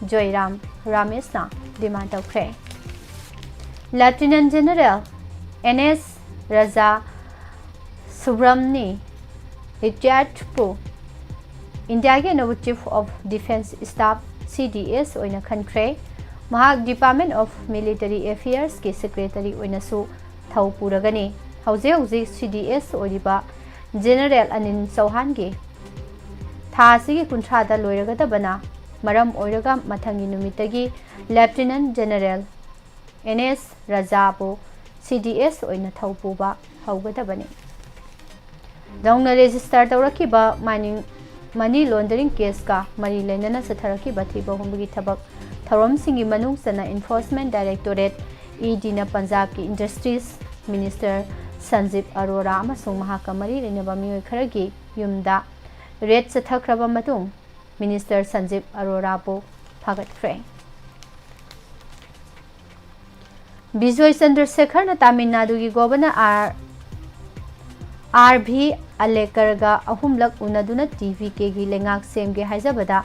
Joyram Ramesna demand of Lieutenant General N.S. Raza Subramni retired Pro India Novo Chief of Defense Staff CDS oina country Mahak Department of Military Affairs ki Secretary oina su thau puragani hauze CDS oriba General Anin Chauhan gi thasi gi kunthra da loiragada bana Maram oiraga mathangi numitagi Lieutenant General N.S. Rajabu CDS oina thaupuba haugadabani Daungna register tawrakiba mining money laundering case ka mari lenana satharakiba thiba humbagi thabak tharom singi manung sana Enforcement Directorate ED na Punjab ki Industries Minister Sanjeev Arora amasung mahakamari renaba mioi kharagi yumda red sathakraba matung Minister Sanjeev Arora po phagat kre Bijoy Chandrasekhar na Tamil Nadu gi Governor R.V. Alekarga ahumlak unaduna TV ke gi lengak semge haijabada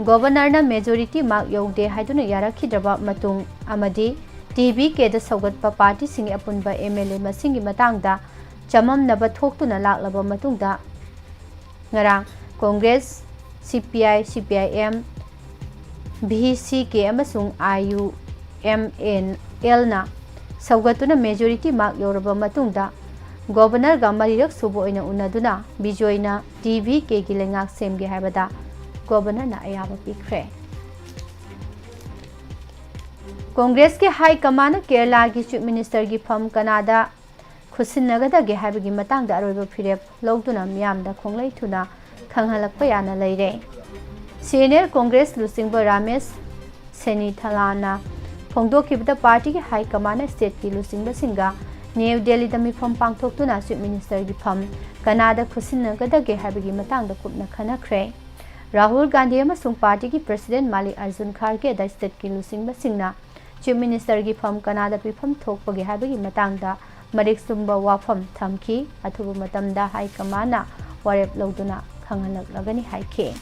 Governor na majority mark yaude haiduna yarakhidaba matung amadi TV ke da saugatpa party singi apunba MLA masingi matangda chamam naba thoktuna laklaba matungda ngarang Congress CPI, CPIM, VCK amasung IUMNL na saugatuna majority mark yoraba matungda Governor ga marirak subo oina unaduna Bijoy na DVK gi lengak semge haibada Governor na ayaba pikre Congress ke High Command Kerala gi Chief Minister gi pham Canada khusinnagada ge haibagi matangda aroiba phirep lawduna miyamda khonglai thuna khanghalakpa yana leire Senior Congress lusingba Ramesh Senithalana phongdokibda party ki High Command state ki lusingba singa New Delhi da mifam pangthoktuna Chief Minister gi pham Canada khusinnagada ge haibagi matangda kupna khanakhre Rahul Gandhi amasung party ki President Mallikarjun Kharge da state ki lusingba singna Chief Minister gi pham Canada pifam thokpagi haibagi matangda marik sumba wafam thamki athubu matamda High Command na warep lawduna khanghalak haike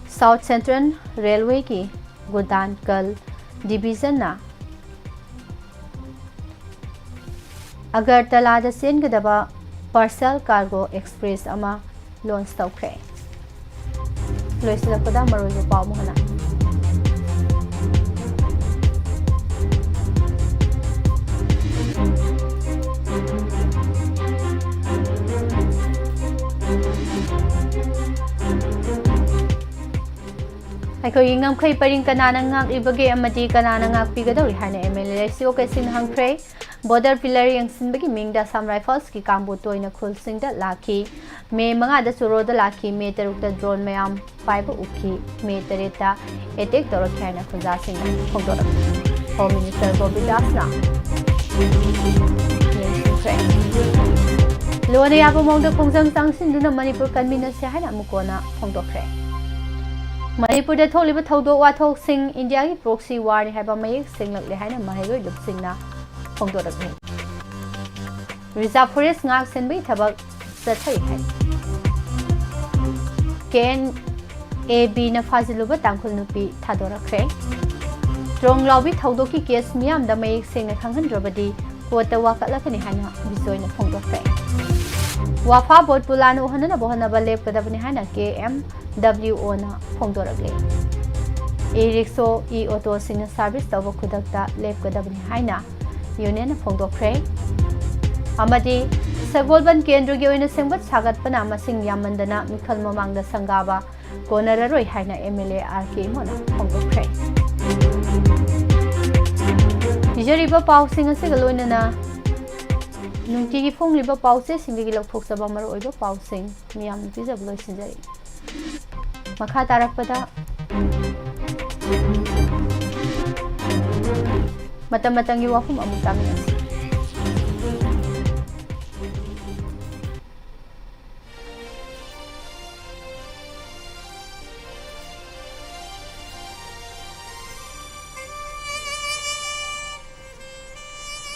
South Central Railway ki Gudankal Division na Agartala da sengadaba Parcel Cargo Express ama launch tawkhre loisilakpada maroiba paw mohana ꯑꯩꯈꯣꯏꯒꯤ ꯉꯝꯈꯩ ꯄꯔꯤꯡ ꯀꯅꯥꯅ ꯉꯥꯛꯂꯤꯕꯒꯦ ꯑꯃꯗꯤ ꯀꯅꯥꯅ ꯉꯥꯛꯄꯤꯒꯗꯧꯔꯤ ꯍꯥꯏꯅ MLA ꯁꯤꯑꯣꯀꯩꯁꯤꯡꯅ ꯍꯪꯈ꯭ꯔꯦ border pillar ꯌꯦꯡꯁꯤꯟꯕꯒꯤ ꯃꯤꯡꯗ ꯑꯁꯥꯝ ꯔꯥꯏꯐꯜꯁꯀꯤ ꯀꯥꯡꯕꯨ ꯇꯣꯏꯅ ꯈꯨꯜꯁꯤꯡꯗ ꯂꯥꯛꯈꯤ ꯃꯦ 5ꯗ ꯆꯨꯔꯣꯗ ꯂꯥꯛꯈꯤ ꯃꯦ 6ꯗ ꯗ꯭ꯔꯣꯟ ꯃꯌꯥꯝ ꯄꯥꯏꯕ ꯎꯈꯤ ꯃꯦ 8ꯗ ꯑꯦꯇꯦꯛ ꯇꯧꯔꯛꯈꯤ ꯍꯥꯏꯅ ꯈꯨꯟꯖꯥꯁꯤꯡꯅ ꯐꯣꯡꯗꯣꯔꯛꯈꯤ ꯍꯣꯝ ꯃꯤꯅꯤꯁꯇꯔ ꯒꯣꯕꯤꯟꯗꯥꯁꯅ ꯌꯦꯡꯁꯤꯟꯈ꯭ꯔꯦ ꯂꯣꯟꯅ ꯌꯥꯕ ꯃꯑꯣꯡꯗ ꯈꯣꯡꯖꯪ ꯆꯪꯁꯤꯟꯗꯨꯅ ꯃꯅꯤꯄꯨꯔ ꯀꯟꯃꯤꯟꯅꯁꯦ ꯍꯥꯏꯅ ꯑꯃꯨꯛ ꯀꯣꯟꯅ ꯐꯣꯡꯗꯣꯛꯈ꯭ꯔꯦ ꯃꯅꯤꯄꯨꯔꯗ ꯊꯣꯛꯂꯤꯕ ꯊꯧꯗꯣꯛ ꯋꯥꯊꯣꯛꯁꯤꯡ ꯏꯟꯗꯤꯌꯥꯒꯤ ꯄ꯭ꯔꯣꯛꯁꯤ ꯋꯥꯔꯅꯤ ꯍꯥꯏꯕ ꯃꯌꯦꯛ ꯁꯦꯡꯂꯛꯂꯦ ꯍꯥꯏꯅ ꯃꯍꯩꯔꯣꯏ ꯂꯨꯞꯁꯤꯡꯅ ꯐꯣꯡꯗꯣꯔꯛꯂꯤ ꯔꯤꯖꯥꯔꯚ ꯐꯣꯔꯦꯁ ꯉꯥꯛ ꯁꯦꯟꯕꯒꯤ ꯊꯕꯛ ꯆꯠꯊꯔꯤ ꯍꯥꯏ KNABꯅ ꯐꯥꯖꯤꯜꯂꯨꯕ ꯇꯥꯡꯈꯨꯜ ꯅꯨꯄꯤ ꯊꯥꯗꯣꯔꯛꯈ꯭ꯔꯦ ꯇ꯭ꯔꯣꯡ ꯂꯥꯎꯕꯤ ꯊꯧꯗꯣꯛꯀꯤ ꯀꯦꯁ ꯃꯤꯌꯥꯝꯗ ꯃꯌꯦꯛ ꯁꯦꯡꯅ ꯈꯪꯍꯟꯗ꯭ꯔꯕꯗꯤ ꯀꯣꯔꯠꯇ ꯋꯥꯀꯠꯂꯛꯀꯅꯤ ꯍꯥꯏꯅ ꯕꯤꯖꯣꯏꯅ ꯐꯣꯡꯗꯣꯛꯈ꯭ꯔꯦ ꯋꯥꯐꯥ ꯚꯣꯠꯄꯨ ꯂꯥꯟꯅ ꯎꯍꯟꯅꯅꯕ ꯍꯣꯠꯅꯕ ꯂꯦꯞꯀꯗꯕꯅꯤ ꯍꯥꯏꯅ KMWOꯅ ꯐꯣꯡꯗꯣꯔꯛꯂꯤ ꯏ-ꯔꯤꯛꯁꯣ ꯏ-ꯑꯣꯇꯣꯁꯤꯡꯅ ꯁꯥꯔꯚꯤꯁ ꯇꯧꯕ ꯈꯨꯗꯛꯇ ꯂꯦꯞꯀꯗꯕꯅꯤ ꯍꯥꯏꯅ ꯌꯨꯅꯤꯌꯟꯅ ꯐꯣꯡꯗꯣꯛꯈ꯭ꯔꯦ ꯑꯃꯗꯤ ꯁꯒꯣꯜꯕꯟ ꯀꯦꯟꯗ꯭ꯔꯒꯤ ꯑꯣꯏꯅ ꯁꯦꯝꯒꯠ ꯁꯥꯒꯠꯄꯅ ꯃꯁꯤꯡ ꯌꯥꯝꯃꯟꯗꯅ ꯃꯤꯈꯜ ꯃꯃꯥꯡꯗ ꯁꯪꯒꯥꯕ ꯀꯣꯟꯅꯔꯔꯣꯏ ꯍꯥꯏꯅ MLA RK ꯏꯃꯣꯅ ꯐꯣꯡꯗꯣꯛꯈ꯭ꯔꯦ ꯄꯤꯖꯔꯤꯕ ꯄꯥꯎꯁꯤꯡ ꯑꯁꯤꯒ ꯂꯣꯏꯅꯅ ꯅꯨꯡꯇꯤꯒꯤ ꯐꯣꯡꯂꯤꯕ ꯄꯥꯎꯆꯦꯁꯤꯡꯗꯒꯤ ꯂꯧꯊꯣꯛꯆꯕ ꯃꯔꯨꯑꯣꯏꯕ ꯄꯥꯎꯁꯤꯡ ꯃꯤꯌꯥꯝꯅ ꯄꯤꯖꯕ ꯂꯣꯏꯁꯤꯟꯖꯔꯤ ꯃꯈꯥ ꯇꯥꯔꯛꯄꯗ ꯃꯇꯝ ꯃꯇꯝꯒꯤ ꯋꯥꯐꯝ ꯑꯃꯨꯛ ꯇꯥꯃꯤꯟꯅꯁꯤ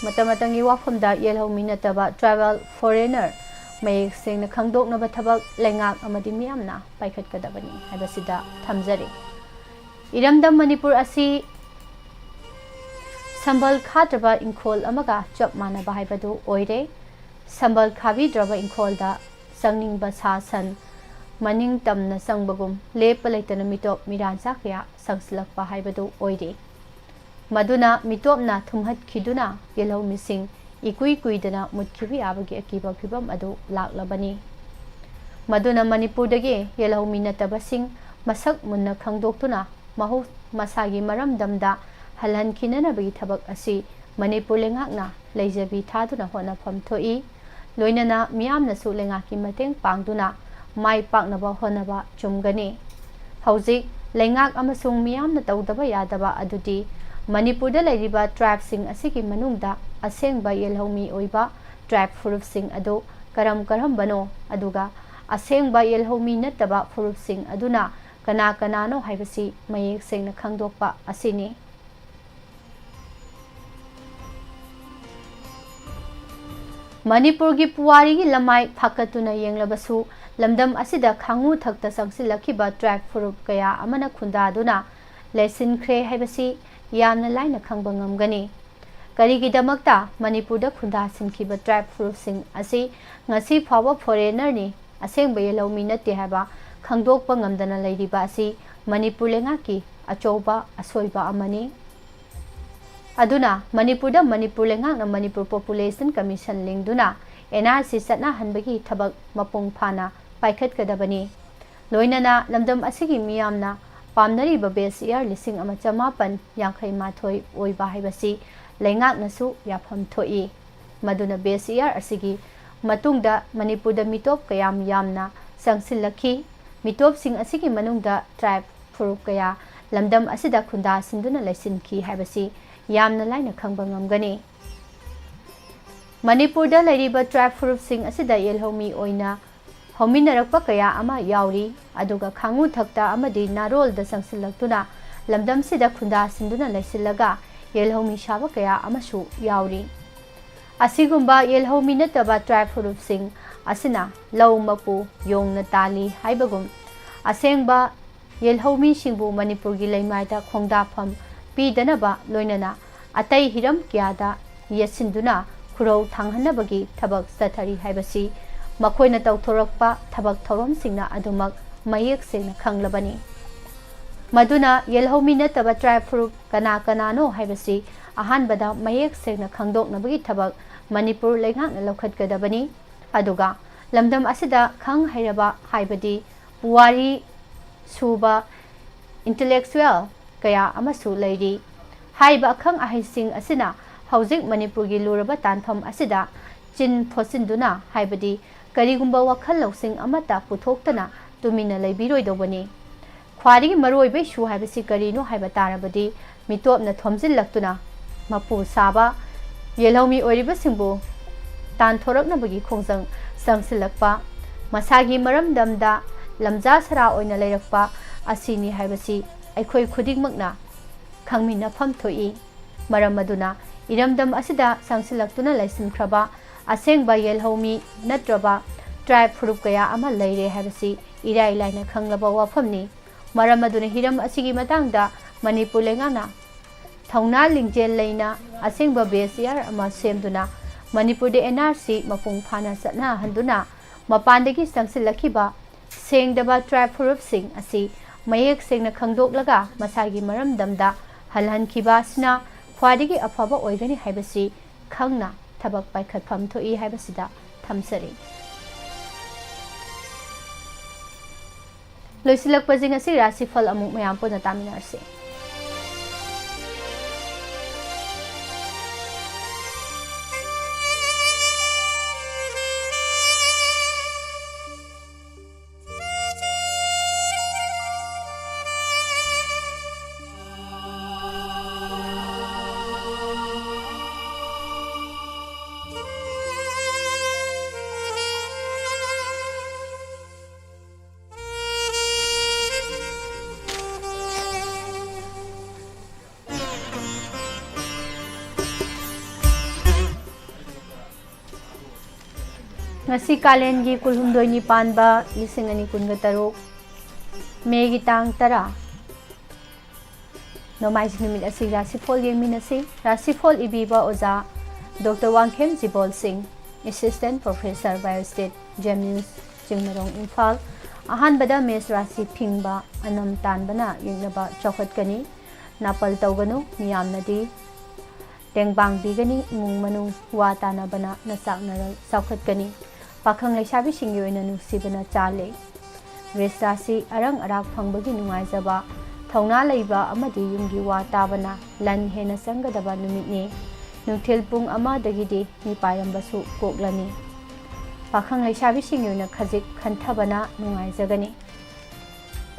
ꯃꯇꯝ ꯃꯇꯝꯒꯤ ꯋꯥꯐꯝꯗ ꯌꯦꯜꯍꯧꯃꯤ ꯅꯠꯇꯕ ꯇ꯭ꯔꯥꯏꯕꯦꯜ ꯐꯣꯔꯦꯅꯔ ꯃꯌꯦꯛ ꯁꯦꯡꯅ ꯈꯪꯗꯣꯛꯅꯕ ꯊꯕꯛ ꯂꯩꯉꯥꯛ ꯑꯃꯗꯤ ꯃꯤꯌꯥꯝꯅ ꯄꯥꯏꯈꯠꯀꯗꯕꯅꯤ ꯍꯥꯏꯕꯁꯤꯗ ꯊꯝꯖꯔꯤ ꯏꯔꯝꯗꯝ ꯃꯅꯤꯄꯨꯔ ꯑꯁꯤ ꯁꯝꯕꯜ ꯈꯥꯗ꯭ꯔꯕ ꯏꯪꯈꯣꯜ ꯑꯃꯒ ꯆꯞ ꯃꯥꯟꯅꯕ ꯍꯥꯏꯕꯗꯨ ꯑꯣꯏꯔꯦ ꯁꯝꯕꯜ ꯈꯥꯕꯤꯗ꯭ꯔꯕ ꯏꯪꯈꯣꯜꯗ ꯆꯪꯅꯤꯡꯕ ꯁꯥ ꯁꯟ ꯃꯅꯤꯡ ꯇꯝꯅ ꯆꯪꯕꯒꯨꯝ ꯂꯦꯞꯄ ꯂꯩꯇꯅ ꯃꯤꯇꯣꯞ ꯃꯤꯔꯥꯟꯆꯥ ꯀꯌꯥ ꯁꯪꯁꯤꯜꯂꯛꯄ ꯍꯥꯏꯕꯗꯨ ꯑꯣꯏꯔꯤ ꯃꯗꯨꯅ ꯃꯤꯇꯣꯞꯅ ꯊꯨꯝꯍꯠꯈꯤꯗꯨꯅ ꯌꯦꯜꯍꯧꯃꯤꯁꯤꯡ ꯏꯀꯨꯏ ꯀꯨꯏꯗꯅ ꯃꯨꯠꯈꯤꯕ ꯌꯥꯕꯒꯤ ꯑꯀꯤꯕ ꯐꯤꯚꯝ ꯑꯗꯨ ꯂꯥꯛꯂꯕꯅꯤ ꯃꯗꯨꯅ ꯃꯅꯤꯄꯨꯔꯗꯒꯤ ꯌꯦꯜꯍꯧꯃꯤ ꯅꯠꯇꯕꯁꯤꯡ ꯃꯁꯛ ꯃꯨꯟꯅ ꯈꯪꯗꯣꯛꯇꯨꯅ ꯃꯁꯥꯒꯤ ꯃꯔꯝꯗꯝꯗ ꯍꯜꯍꯟꯈꯤꯅꯅꯕꯒꯤ ꯊꯕꯛ ꯑꯁꯤ ꯃꯅꯤꯄꯨꯔ ꯂꯩꯉꯥꯛꯅ ꯂꯩꯖꯕꯤ ꯊꯥꯗꯨꯅ ꯍꯣꯠꯅꯐꯝ ꯊꯣꯛꯏ ꯂꯣꯏꯅꯅ ꯃꯤꯌꯥꯝꯅꯁꯨ ꯂꯩꯉꯥꯛꯀꯤ ꯃꯇꯦꯡ ꯄꯥꯡꯗꯨꯅ ꯃꯥꯏ ꯄꯥꯛꯅꯕ ꯍꯣꯠꯅꯕ ꯆꯨꯝꯒꯅꯤ ꯍꯧꯖꯤꯛ ꯂꯩꯉꯥꯛ ꯑꯃꯁꯨꯡ ꯃꯤꯌꯥꯝꯅ ꯇꯧꯗꯕ ꯌꯥꯗꯕ ꯑꯗꯨꯗꯤ ꯃꯅꯤꯄꯨꯔꯗ ꯂꯩꯔꯤꯕ ꯇ꯭ꯔꯥꯏꯕꯁꯤꯡ ꯑꯁꯤꯒꯤ ꯃꯅꯨꯡꯗ ꯑꯁꯦꯡꯕ ꯌꯦꯜꯍꯧꯃꯤ ꯑꯣꯏꯕ ꯇ꯭ꯔꯥꯏꯕ ꯐꯨꯔꯨꯞꯁꯤꯡ ꯑꯗꯨ ꯀꯔꯝꯕꯅꯣ ꯑꯗꯨꯒ ꯑꯁꯦꯡꯕ ꯌꯦꯜꯍꯧꯃꯤ ꯅꯠꯇꯕ ꯐꯨꯔꯨꯞꯁꯤꯡ ꯑꯗꯨꯅ ꯀꯅꯥꯅꯣ ꯍꯥꯏꯕꯁꯤ ꯃꯌꯦꯛ ꯁꯦꯡꯅ ꯈꯪꯗꯣꯛꯄ ꯑꯁꯤꯅꯤ ꯃꯅꯤꯄꯨꯔꯒꯤ ꯄꯨꯋꯥꯔꯤꯒꯤ ꯂꯃꯥꯏ ꯐꯥꯀꯠꯇꯨꯅ ꯌꯦꯡꯂꯕꯁꯨ ꯂꯝꯗꯝ ꯑꯁꯤꯗ ꯈꯥꯡꯉꯨ ꯊꯛꯇ ꯆꯪꯁꯤꯜꯂꯛꯈꯤꯕ ꯇ꯭ꯔꯥꯏꯕ ꯐꯨꯔꯨꯞ ꯀꯌꯥ ꯑꯃꯅ ꯈꯨꯟꯗꯥꯗꯨꯅ ꯂꯩꯁꯤꯟꯈ꯭ꯔꯦ ꯍꯥꯏꯕꯁꯤ ꯌꯥꯝꯅ ꯂꯥꯏꯅ ꯈꯪꯕ ꯉꯝꯒꯅꯤ ꯀꯔꯤꯒꯤꯗꯃꯛꯇ ꯃꯅꯤꯄꯨꯔꯗ ꯈꯨꯟꯗꯥꯁꯤꯟꯈꯤꯕ ꯇ꯭ꯔꯥꯏꯕ ꯐꯨꯔꯨꯞꯁꯤꯡ ꯑꯁꯤ ꯉꯁꯤ ꯐꯥꯎꯕ ꯐꯣꯔꯦꯅꯔꯅꯤ ꯑꯁꯦꯡꯕ ꯌꯦꯜꯍꯧꯃꯤ ꯅꯠꯇꯦ ꯍꯥꯏꯕ ꯈꯪꯗꯣꯛꯄ ꯉꯝꯗꯅ ꯂꯩꯔꯤꯕ ꯑꯁꯤ ꯃꯅꯤꯄꯨꯔ ꯂꯩꯉꯥꯛꯀꯤ ꯑꯆꯧꯕ ꯑꯁꯣꯏꯕ ꯑꯃꯅꯤ ꯑꯗꯨꯅ ꯃꯅꯤꯄꯨꯔꯗ ꯃꯅꯤꯄꯨꯔ ꯂꯩꯉꯥꯛꯅ ꯃꯅꯤꯄꯨꯔ ꯄꯣꯄꯨꯂꯦꯁꯟ ꯀꯃꯤꯁꯟ ꯂꯤꯡꯗꯨꯅ NRC ꯆꯠꯅꯍꯟꯕꯒꯤ ꯊꯕꯛ ꯃꯄꯨꯡ ꯐꯥꯅ ꯄꯥꯏꯈꯠꯀꯗꯕꯅꯤ ꯂꯣꯏꯅꯅ ꯂꯝꯗꯝ ꯑꯁꯤꯒꯤ ꯃꯤꯌꯥꯝꯅ ꯄꯥꯝꯅꯔꯤꯕ ꯕꯦꯁ ꯏꯌꯥꯔ 1952 ꯑꯣꯏꯕ ꯍꯥꯏꯕꯁꯤ ꯂꯩꯉꯥꯛꯅꯁꯨ ꯌꯥꯐꯝ ꯊꯣꯛꯏ ꯃꯗꯨꯅ ꯕꯦꯁ ꯏꯌꯥꯔ ꯑꯁꯤꯒꯤ ꯃꯇꯨꯡꯗ ꯃꯅꯤꯄꯨꯔꯗ ꯃꯤꯇꯣꯞ ꯀꯌꯥꯝ ꯌꯥꯝꯅ ꯆꯪꯁꯤꯜꯂꯛꯈꯤ ꯃꯤꯇꯣꯞꯁꯤꯡ ꯑꯁꯤꯒꯤ ꯃꯅꯨꯡꯗ ꯇ꯭ꯔꯥꯏꯕ ꯐꯨꯔꯨꯞ ꯀꯌꯥ ꯂꯝꯗꯝ ꯑꯁꯤꯗ ꯈꯨꯟꯗꯥꯁꯤꯟꯗꯨꯅ ꯂꯩꯁꯤꯟꯈꯤ ꯍꯥꯏꯕꯁꯤ ꯌꯥꯝꯅ ꯂꯥꯏꯅ ꯈꯪꯕ ꯉꯝꯒꯅꯤ ꯃꯅꯤꯄꯨꯔꯗ ꯂꯩꯔꯤꯕ ꯇ꯭ꯔꯥꯏꯕ ꯐꯨꯔꯨꯞꯁꯤꯡ ꯑꯁꯤꯗ ꯌꯦꯜꯍꯧꯃꯤ ꯑꯣꯏꯅ ꯍꯧꯃꯤꯟꯅꯔꯛꯄ ꯀꯌꯥ ꯑꯃ ꯌꯥꯎꯔꯤ ꯑꯗꯨꯒ ꯈꯥꯡꯉꯨ ꯊꯛꯇ ꯑꯃꯗꯤ ꯅꯥꯔꯣꯜꯗ ꯆꯪꯁꯤꯜꯂꯛꯇꯨꯅ ꯂꯝꯗꯝꯁꯤꯗ ꯈꯨꯟꯗꯥꯁꯤꯟꯗꯨꯅ ꯂꯩꯁꯤꯜꯂꯒ ꯌꯦꯜꯍꯧꯃꯤ ꯁꯥꯕ ꯀꯌꯥ ꯑꯃꯁꯨ ꯌꯥꯎꯔꯤ ꯑꯁꯤꯒꯨꯝꯕ ꯌꯦꯜꯍꯧꯃꯤ ꯅꯠꯇꯕ ꯇ꯭ꯔꯥꯏꯕ ꯐꯨꯔꯨꯞꯁꯤꯡ ꯑꯁꯤꯅ ꯂꯧ ꯃꯄꯨ ꯌꯣꯡꯅ ꯇꯥꯜꯂꯤ ꯍꯥꯏꯕꯒꯨꯝ ꯑꯁꯦꯡꯕ ꯌꯦꯜꯍꯧꯃꯤꯁꯤꯡꯕꯨ ꯃꯅꯤꯄꯨꯔꯒꯤ ꯂꯩꯃꯥꯏꯗ ꯈꯣꯡꯗꯥꯐꯝ ꯄꯤꯗꯅꯕ ꯂꯣꯏꯅꯅ ꯑꯇꯩ ꯍꯤꯔꯝ ꯀꯌꯥꯗ ꯌꯦꯠꯁꯤꯟꯗꯨꯅ ꯈꯨꯔꯧ ꯊꯥꯡꯍꯟꯅꯕꯒꯤ ꯊꯕꯛ ꯆꯠꯊꯔꯤ ꯍꯥꯏꯕꯁꯤ ꯃꯈꯣꯏꯅ ꯇꯧꯊꯣꯔꯛꯄ ꯊꯕꯛ ꯊꯧꯔꯝꯁꯤꯡꯅ ꯑꯗꯨꯃꯛ ꯃꯌꯦꯛ ꯁꯦꯡꯅ ꯈꯪꯂꯕꯅꯤ ꯃꯗꯨꯅ ꯌꯦꯜꯍꯧꯃꯤ ꯅꯠꯇꯕ ꯇ꯭ꯔꯥꯏꯕ ꯐꯨꯔꯨꯞ ꯀꯅꯥꯅꯣ ꯍꯥꯏꯕꯁꯤ ꯑꯍꯥꯟꯕꯗ ꯃꯌꯦꯛ ꯁꯦꯡꯅ ꯈꯪꯗꯣꯛꯅꯕꯒꯤ ꯊꯕꯛ ꯃꯅꯤꯄꯨꯔ ꯂꯩꯉꯥꯛꯅ ꯂꯧꯈꯠꯀꯗꯕꯅꯤ ꯑꯗꯨꯒ ꯂꯝꯗꯝ ꯑꯁꯤꯗ ꯈꯪ ꯍꯩꯔꯕ ꯍꯥꯏꯕꯗꯤ ꯄꯨꯋꯥꯔꯤ ꯁꯨꯕ intellectual kaya amasu leiri haiba akhang ahaising asina hauzik manipurgi luraba tanpham asida chin phosinduna haibadi karigumba wakhal lausing amata puthoktana tumina leibiroi dobani khwari maroi be shu haibasi karino haiba tarabadi mitopna thomjil laktuna mapu saba yelhomi oriba singbu tan thorakna bagi khongjang sangsilakpa masagi maramdamda lamja sara oina leirakpa asini haibasi aikhoi khudingmakna khangmina pham thoi maramaduna iramdam asida sangsilaktuna laisimkhraba asengba yelhomi natraba tribe furup kaya ama leire haibasi irai laina khanglaba wafamni maramaduna hiram asigi matangda manipur lengana thongna lingjel leina asengba besiar ama semduna manipur de NRC mapung phana satna handuna mapandagi sangsilakiba sengdaba tribe furup sing asi mayek sengna khangdoklaga masagi maramdamda halhankhiba sina khwadigi afaba oigani haibasi khangna thabak paikhatpham thoi haibasida thamsari loisilak pajing asi rasi phal amuk mayam pona taminarse ngasi kalen gi kulhumdoi ni panba lising ani kunga taruk megi tang tara nomai jinumit asi rasifol yengminasi rasifol ibiba oza Dr. Wangkhem Jibol Singh Assistant Professor Biostate News Jingmarong Imphal ahan bada mes rasi phingba anam tanbana yengnaba chokhatkani napal tawganu miyamnadi tengbang bigani imung manung wa tanabana nasaknaral saukhatkani pakhang leisabi singi oina nusibana chale resrasi arang arak phangbagi nungaijaba thongna leiba amadi yumgi wa tabana lan hena sangadaba numitni nungthil pung ama dagidi mi payambasu koklani pakhang leisabi singi oina khajik khanthabana nungaijagani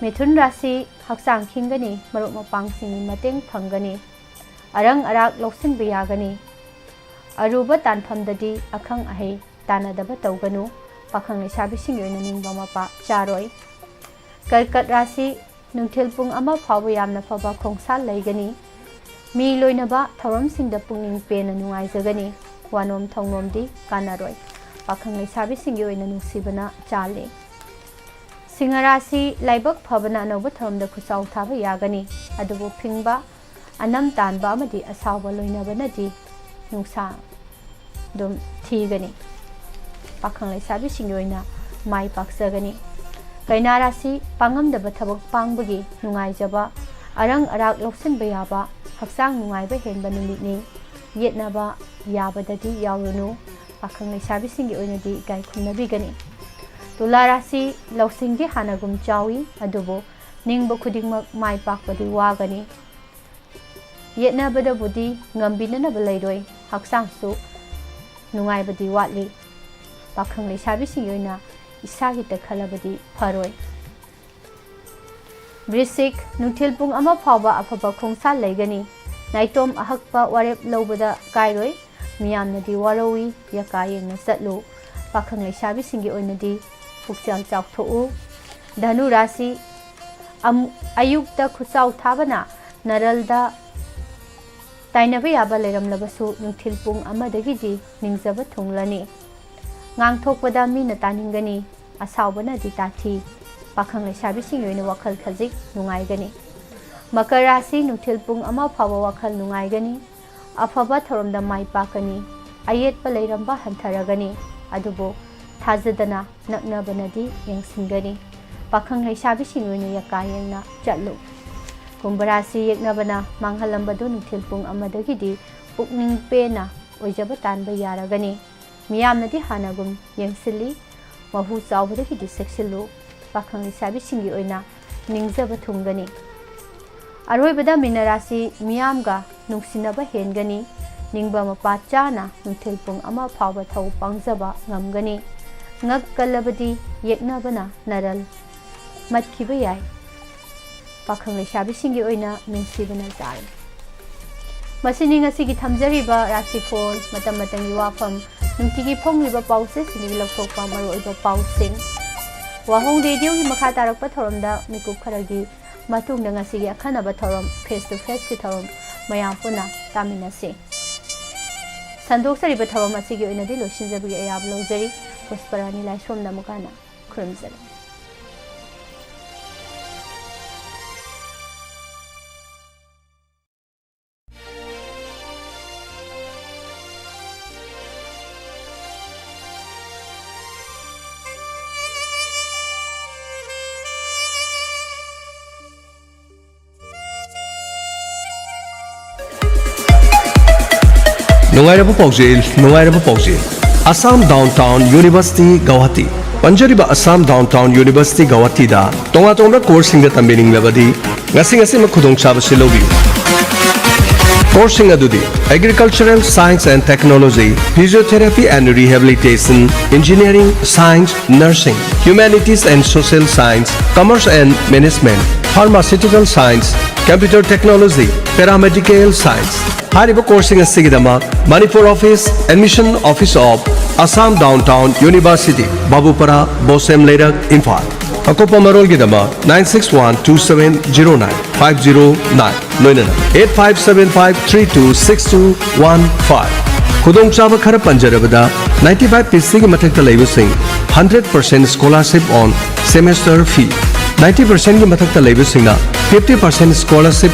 mithun rasi haksang khingani maruk mapang singi mateng phangani arang arak loksin biyagani aruba tanphamdadi akhang ahei tanadaba tawganu pakhang leisabi singi oina ningba mapa charoi karkat rasi nungthil pung ama phawa yamna phaba khongsal leigani mi loinaba thoram singda pungning pena nungaijagani wanom thongnomdi kanaroi pakhang leisabi singi oina nungsibana chale singarasi laibak phabana anoba thomda khusau thaba yagani adubu phingba anam tanba amadi asawba loinabanadi nungsa dum thigani pakhang leisabi singi oina mai paksagani kainarasi pangamdaba thabak pangbagi nungaijaba arang arak loksin bayaba haksang nungaiba henba numitni yetnaba yabadadi yaurunu pakhang leisabi singi oinadi gai khumnabigani tularasi loksingdi hanagum chawi adubo ningba khudingmak mai pakpadi wagani yetnabada budi ngambinana balairoi haksang su nungaibadi watli pakhang leisabi singi oina isagi ta khalabadi pharoi brisik nungthil pung ama phawba afaba khongsal leigani naitom ahakpa warep lobada kairoi miyamnadi warawi yakayengna satlu pakhang leisabi singi oinadi pukchang chawthu dhanu rasi ayukta khusau thabana naralda tainaba yaba leiramlabasu nungthil pung amadagi ningjaba thunglani ngangthokpada mina taningani asawbana di tathi pakhang leisabi singi oina wakhal khajik nungaigani makar rasi nungthil pung ama phawa wakhal nungaigani afaba thoromda mai pakani ayetpa leiramba hantharagani adubo thajadana naknabanadi yengsingani pakhang leisabi singi oina yakayengna chatlu kumbarasi yeknabana manghalambado nungthil pung amadagidi pukning pena oijaba tanba yaragani miyamnadi hanagum yengsili mahu chawbadagi di seksilu pakhang leisabi singi oina ningjaba thungani अरोइबदा मिनरासी मियामगा नुंसिनबा हेनगनी निंगबा Mopa चाना नुंथिल पुंग अमा फावबा थौ पांगजबा ngamgani ngak kalabadi yeknabana naral matkiba yai pakhang lesabi singi oina nungsibana zai masini ngasi gi thamjariba rashi phone matam matangi wafam nungtigi phongliba pause singi lokthokpa maroiba pausing wahong radio gi makha tarakpa thoramda mikup kharagi matungda ngasi gi akhanaba thoram face to face ki thoram mayam puna taminase संदोक्सरिबा थवम असिगी ओइनादि लोसिनजबगी अयाब लौजरी Pushparani लाइसोम नमुकाना खुरमजरी Nungairaba Paujil Assam Downtown University Guwahati Panjariba Assam Downtown University Guwahati da Tonga course singa tambiring labadi ngasi makhudong chaba silobi Coursing adudi Agricultural Science and Technology, Physiotherapy and Rehabilitation, Engineering, Science, Nursing, Humanities and Social Science, Commerce and Management, Pharmaceutical Science, Computer Technology, Paramedical Science. Haribo coursing asigidama Manipur Office, Admission Office of Assam Downtown University, Babupara, Bosem Lerak, Imphal. Akopa Marol Gidama 9612709-509 Noinana 8575326215 Kudong Chaba Khara Panjarabada 95% Matakta Labusing 100% scholarship on semester fee 90% Matakta Labusing 50% scholarship